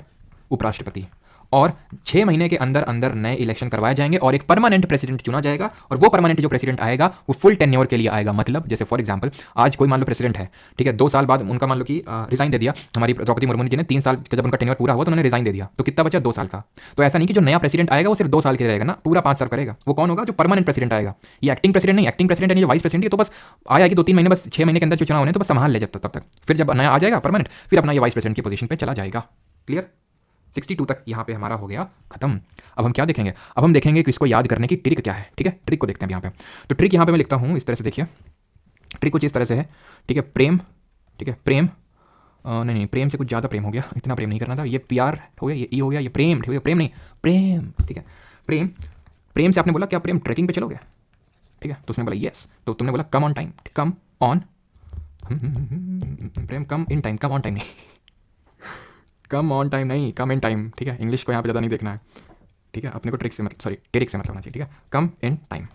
उपराष्ट्रपति। और 6 महीने के अंदर अंदर नए इलेक्शन करवाए जाएंगे और एक परमानेंट प्रेसिडेंट चुना जाएगा। और वो परमानेंट जो प्रेसिडेंट आएगा वो फुल टेन्योर के लिए आएगा। मतलब जैसे फॉर एग्जांपल आज कोई मान लो प्रेसिडेंट है, ठीक है, 2 साल बाद उनका मान लो कि रिजाइन दे दिया। हमारी द्रौपदी मुर्मू जी ने 3 साल का जब उनका टेन्योर पूरा हुआ तो उन्होंने रिजाइन दे दिया, तो कितना बचा? 2 साल का। तो ऐसा नहीं कि जो नया प्रेसिडेंट आएगा वो सिर्फ 2 साल के लिए रहेगा ना, पूरा 5 साल करेगा। वो कौन होगा? जो परमानेंट प्रेसिडेंट आएगा। ये एक्टिंग प्रेसिडेंट नहीं, एक्टिंग प्रेसिडेंट जो वाइस प्रेसिडेंट है तो बस आया कि 2-3 महीने, बस 6 महीने के अंदर जो चुनाव होने तो बस संभाल ले जब तक। फिर जब नया आ जाएगा परमानेंट, फिर अपना ये वाइस प्रेसिडेंट की पोजीशन पे चला जाएगा। क्लियर? 62 तक यहाँ पे हमारा हो गया खत्म। अब हम क्या देखेंगे? अब हम देखेंगे कि इसको याद करने की ट्रिक क्या है, ठीक है। ट्रिक को देखते हैं यहाँ पे। तो ट्रिक यहाँ पे मैं लिखता हूँ इस तरह से, देखिए ट्रिक कुछ इस तरह से है, ठीक है। प्रेम, ठीक है, प्रेम नहीं, प्रेम से कुछ ज़्यादा प्रेम हो गया, इतना प्रेम नहीं करना था। ये प्यार हो गया, ये ई हो गया, ये प्रेम, ठीक है, प्रेम नहीं, प्रेम, ठीक है। प्रेम, प्रेम से आपने बोला क्या प्रेम ट्रैकिंग पे चलोगे, ठीक है, तो उसने बोला यस, तो तुमने बोला come on time, come on, Prem come in time, come on time नहीं, कम ऑन टाइम नहीं, कम इन टाइम, ठीक है। इंग्लिश को यहाँ पे ज़्यादा नहीं देखना है, ठीक है, अपने को ट्रिक से मतलब सॉरी ट्रिक से मतलब होना चाहिए, ठीक है, कम इन टाइम,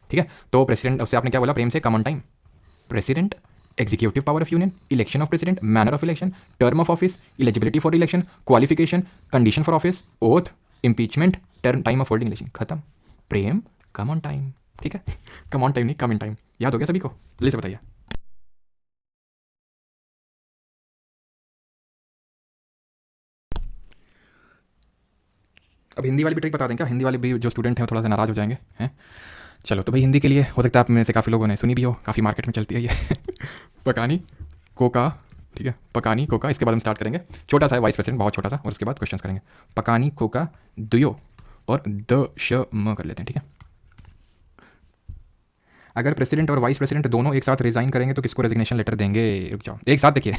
ठीक है। तो प्रेसिडेंट, उससे आपने क्या बोला? प्रेम से come on time, president, executive power of union, election of president, manner of election, term of office, eligibility for election, qualification, condition for office, oath, impeachment, term, time of holding election, खत्म। प्रेम come on time, ठीक है, come on time नहीं, कम in time. याद हो गया सभी को? जल्दी से बताइए। अब हिंदी वाली भी ट्रिक बता दें क्या? हिंदी वाले भी जो स्टूडेंट हैं थोड़ा सा नाराज़ हो जाएंगे, हैं। चलो तो भाई हिंदी के लिए हो सकता है आप में से काफ़ी लोगों ने सुनी भी हो, काफ़ी मार्केट में चलती है ये पकानी कोका, ठीक है, पकानी कोका। इसके बाद हम स्टार्ट करेंगे, छोटा सा है वाइस प्रेसिडेंट, बहुत छोटा सा, और उसके बाद क्वेश्चंस करेंगे। पकानी कोका दुयो और द श म कर लेते हैं, ठीक है। अगर प्रेसिडेंट और वाइस प्रेसिडेंट दोनों एक साथ रिजाइन करेंगे तो किसको रेजिग्नेशन लेटर देंगे? रुक जाओ, एक साथ देखिए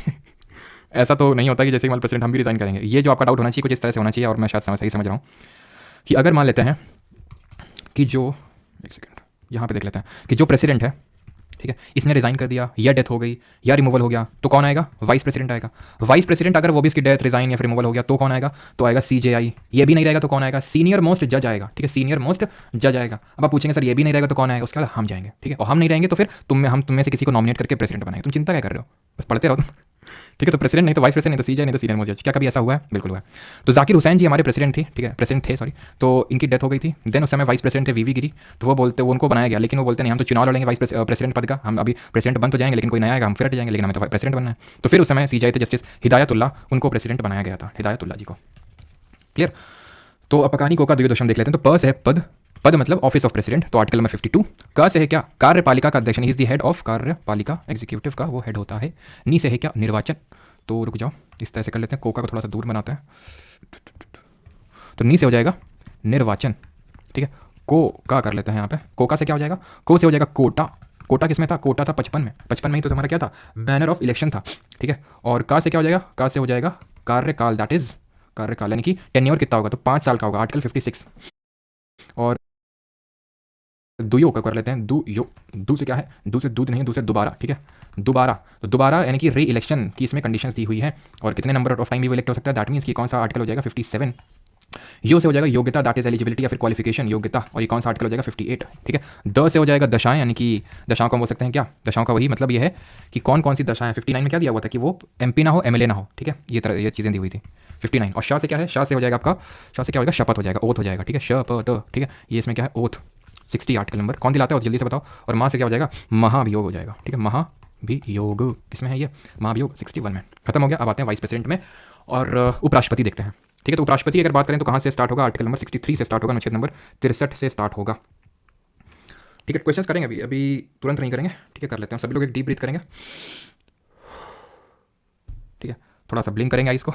ऐसा तो नहीं होता कि जैसे मान प्रेसिडेंट हम भी रिजाइन करेंगे। ये जो आपका डाउट होना चाहिए कुछ इस तरह से होना चाहिए, और मैं शायद सही समझ रहा हूँ कि अगर मान लेते हैं कि जो, एक सेकंड यहाँ पे देख लेते हैं कि जो प्रेसिडेंट है, ठीक है, इसने रिजाइन कर दिया, या डेथ हो गई, या रिमूवल हो गया, तो कौन आएगा? वाइस प्रेसिडेंट आएगा। वाइस प्रेसिडेंट अगर वो भी इसकी डेथ, रिजाइन या फिर रिमूवल हो गया तो कौन आएगा? तो आएगा CJI। ये भी नहीं रहेगा तो कौन आएगा? सीनियर मोस्ट जज आएगा, ठीक है, सीनियर मोस्ट जज आएगा। अब आप पूछेंगे सर ये भी नहीं रहेगा तो कौन आएगा? उसके बाद हम जाएंगे, ठीक है, और हम नहीं रहेंगे तो फिर हम तुम में से किसी को नॉमिनेट करके प्रेसिडेंट बनाएंगे। तुम चिंता क्या कर रहे हो? बस पढ़ते रहो तुम ठीक है। तो प्रेसिडेंट नहीं तो वाइस प्रेसिडेंट, नहीं तो CJ, नहीं तो सीनियर मोस्ट जज। क्या कभी ऐसा हुआ है? बिल्कुल हुआ है। तो जाकिर हुसैन जी हमारे प्रेसिडेंट थी, ठीक है, प्रेसिडेंट थे सॉरी, तो इनकी डेथ हो गई थी। देन उस समय वाइस प्रेसिडेंट थे VV गिरी, तो वो बोलते, वो उनको बनाया गया, लेकिन वो बोलते नहीं हम तो चुनाव लड़ेंगे वाइस प्रेसिडेंट पद का, हम अभी प्रेसिडेंट बन तो जाएंगे लेकिन कोई नया आएगा हम फिर हट जाएंगे, लेकिन हमें तो प्रेसिडेंट बनना है। तो फिर उस समय CJ थे जस्टिस हिदायतुल्लाह, उनको प्रेसिडेंट बनाया गया था, हिदायतुल्लाह जी को। क्लियर? तो अब पकानी को का द्विदोषम देख लेते हैं। तो प से है पद, पद मतलब ऑफिस ऑफ प्रेसिडेंट, तो आर्टिकल नंबर 52। क से है क्या? कार्यपालिका का अध्यक्ष, इज द हेड ऑफ कार्यपालिका, एग्जीक्यूटिव का वो हेड होता है। नी से है क्या? निर्वाचन। तो रुक जाओ, इस तरह से कर लेते हैं, कोका को थोड़ा सा दूर बनाते हैं। तो नी से हो जाएगा निर्वाचन, ठीक है। को का कर लेते हैं यहाँ पे, कोका से क्या हो जाएगा? को से हो जाएगा कोटा। कोटा किसमें था? कोटा था 55 में, 55 में ही तो हमारा क्या था? मैनर ऑफ इलेक्शन था, ठीक है। और का से क्या हो जाएगा? का से हो जाएगा कार्यकाल, दैट इज कार्यकाल, यानी कि टेन्योर कितना होगा? तो 5 साल का होगा, आर्टिकल 56। और दुयो का कर लेते हैं, दू से क्या है? दू से दूध नहीं, दू से दोबारा, ठीक है, दोबारा। तो दोबारा यानी कि री इलेक्शन की इसमें कंडीशंस दी हुई है, और कितने नंबर ऑफ टाइम भी वो इलेक्ट हो सकता है। दैट मीन्स कि कौन सा आर्टिकल हो जाएगा? 57, यो से हो जाएगा योग्यता, दैट इज एलिजिबिलिटी या फिर क्वालिफिकेशन, योग्यता, और ये कौन सा आर्टिकल हो जाएगा 58, ठीक है। द से हो जाएगा दशाएं, यानी कि दशाओं को हम बोल सकते हैं क्या, दशाओं का वही मतलब ये है कि कौन कौन सी दशाएं। 59 में क्या दिया हुआ था कि वो MP ना हो, MLA ना हो, ठीक है, ये चीज़ें दी हुई थी 59। और शाह से क्या है, शाह से हो जाएगा आपका, शाह से क्या होगा, शपथ हो जाएगा, ओथ हो जाएगा, ठीक है, शपथ, ठीक है, ये इसमें क्या है, ओथ 60 आर्टिकल नंबर। कौन दिलाता है जल्दी से बताओ। और माँ से क्या हो जाएगा, महाभियोग हो जाएगा, ठीक है, महाभियोग किसमें है ये, महाभियोग 61 में। खत्म हो गया। अब आते हैं वाइस प्रेसिडेंट में और उपराष्ट्रपति देखते हैं, ठीक है। तो उपराष्ट्रपति अगर बात करें तो कहाँ से स्टार्ट होगा, आर्टिकल नंबर 63 से स्टार्ट होगा, अनुच्छेद नंबर 63 से स्टार्ट होगा, ठीक है। क्वेश्चंस करेंगे अभी तुरंत नहीं करेंगे, ठीक है, कर लेते हैं। सभी लोग एक डीप ब्रीथ करेंगे, ठीक है, थोड़ा सा ब्लिंक करेंगे आइस को।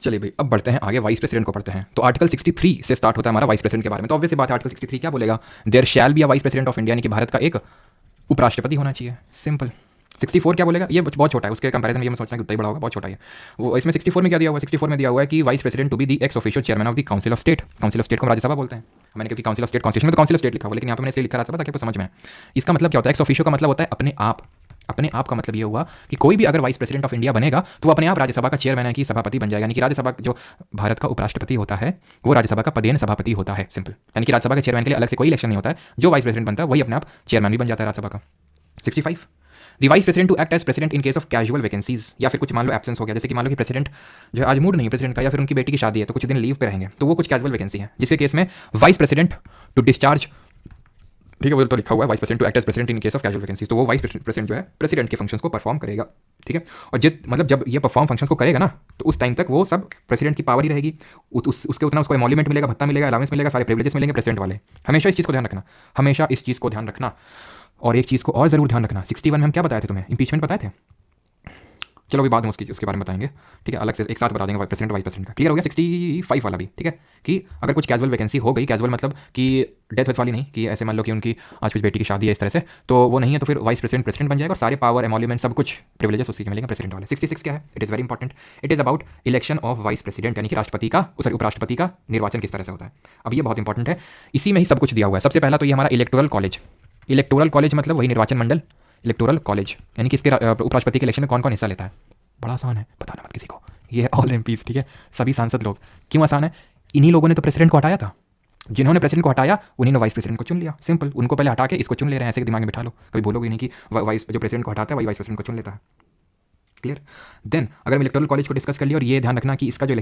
चलिए भाई, अब बढ़ते हैं आगे, वाइस प्रेसिडेंट को पढ़ते हैं। तो आर्टिकल 63 से स्टार्ट होता है हमारा वाइस प्रेसिडेंट के बारे में। तो ऑब्वियस बात है, आर्टिकल 63 क्या बोलेगा, there shall be a vice president of India, यानी कि भारत का एक उपराष्ट्रपति होना चाहिए, सिंपल। 64 क्या बोलेगा, ये बहुत छोटा है, उसके कंपैरिजन में ये मैं सोचना कि उतना ही बड़ा होगा, बहुत छोटा है वो। इसमें 64 में क्या दिया हुआ है, 64 में दिया हुआ है कि vice president to be the ex officio chairman of the council of state. Council of state को हम राज्यसभा बोलते हैं, मैंने क्योंकि काउंसिल ऑफ स्टेट कॉन्स्टिट्यूशन में तो काउंसिल ऑफ स्टेट लिखा हुआ, लेकिन यहाँ पे मैंने इसलिए लिखा राज्यसभा ताकि आपको समझ में आए। इसका मतलब क्या होता है, एक्स ऑफिशियो का मतलब होता है अपने आप। अपने आप का मतलब ये हुआ कि कोई भी अगर वाइस प्रेसिडेंट ऑफ इंडिया बनेगा तो वो अपने आप राज्यसभा का चेयरमैन है कि सभापति बन जाएगा, यानी कि राज्यसभा जो भारत का उपराष्ट्रपति होता है वो राज्यसभा का पदेन सभापति होता है, सिंपल। यानी कि राज्यसभा के चेयरमैन के लिए अलग से कोई इलेक्शन नहीं होता है, जो वाइस प्रेसिडेंट बनता है वही अपने आप चेयरमैन भी बन जाता है राज्यसभा का। 65 the vice president to act as president in case of casual vacancies, या फिर कुछ मान लो एब्सेंस हो गया, जैसे कि मान लो कि प्रेसिडेंट जो है आज मूड नहीं है प्रेसिडेंट का, या फिर उनकी बेटी की शादी है तो कुछ दिन लीव पे रहेंगे, तो वो कुछ कैजुअल वैकेंसी है, जिसके केस में वाइस प्रेसिडेंट टू डिस्चार्ज, ठीक है, वो तो लिखा हुआ है vice president to act as president in case of casual vacancy, तो वो वाइस प्रेसिडेंट जो है प्रेसिडेंट के फंक्शंस को परफॉर्म करेगा, ठीक है। और मतलब जब ये परफॉर्म फंक्शंस को करेगा ना, तो उस टाइम तक वो सब प्रेसिडेंट की पावर ही रहेगी, उसके उतना उसको एमोल्यूमेंट मिलेगा, भत्ता मिलेगा, अलाउंस मिलेगा, सारे प्रिविलेजेस मिलेंगे प्रेसिडेंट वाले। हमेशा इस चीज़ को ध्यान रखना, हमेशा इस चीज़ को ध्यान रखना। और एक चीज़ को और ज़रूर ध्यान रखना, 61 में हम क्या बताए थे तुम्हें, इंपीचमेंट बताए थे, चलो अभी बाद में उसके बारे में बताएंगे, ठीक है, अलग से एक साथ बता देंगे प्रेसिडेंट वाइस प्रेसिडेंट का। क्लियर हो गया 65 वाला भी, ठीक है, कि अगर कुछ कैजुअल वैकेंसी हो गई, कैजुअल मतलब कि डेथ वेथ वाली नहीं, कि ऐसे मान लो कि उनकी आज कुछ बेटी की शादी है इस तरह से, तो वो नहीं है, तो फिर वाइस प्रेसिडेंट प्रेसिडेंट बन जाएगा और सारे पावर एमोल्यूमेंट सब कुछ प्रिविलेजेस उसी के मिलेंगे प्रेसिडेंट वाले। 66 क्या है, it is very important, it is about election of vice president, यानी कि राष्ट्रपति का उपराष्ट्रपति का निर्वाचन किस तरह से होता है। अब ये बहुत इंपॉर्टेंट है, इसी में ही सब कुछ दिया हुआ है। सबसे पहला तो ये हमारा इलेक्टोरल कॉलेज, इलेक्टोरल कॉलेज मतलब वही निर्वाचन मंडल, इलेक्टोरल कॉलेज, यानी कि इसके उपराष्ट्रपति के इलेक्शन में कौन कौन हिस्सा लेता है। बड़ा आसान है, बताना मत किसी को, ये है ऑल एमपीज, ठीक है, सभी सांसद लोग। क्यों आसान है, इन्हीं लोगों ने तो प्रेसिडेंट को हटाया था, जिन्होंने प्रेसिडेंट को हटाया उन्हीं ने वाइस प्रेसिडेंट को चुन लिया, सिंपल। उनको पहले हटा के इसको चुन ले रहे हैं, ऐसे दिमाग में बिठा लो, कभी बोलोगे नहीं कि वाइस जो प्रेसिडेंट को हटाता है वही वाइस प्रेसिडेंट को चुन लेता है। क्लियर। देन अगर हम इलेक्टोरल कॉलेज को डिस्कस कर लिया, और ये ध्यान रखना कि इसका जो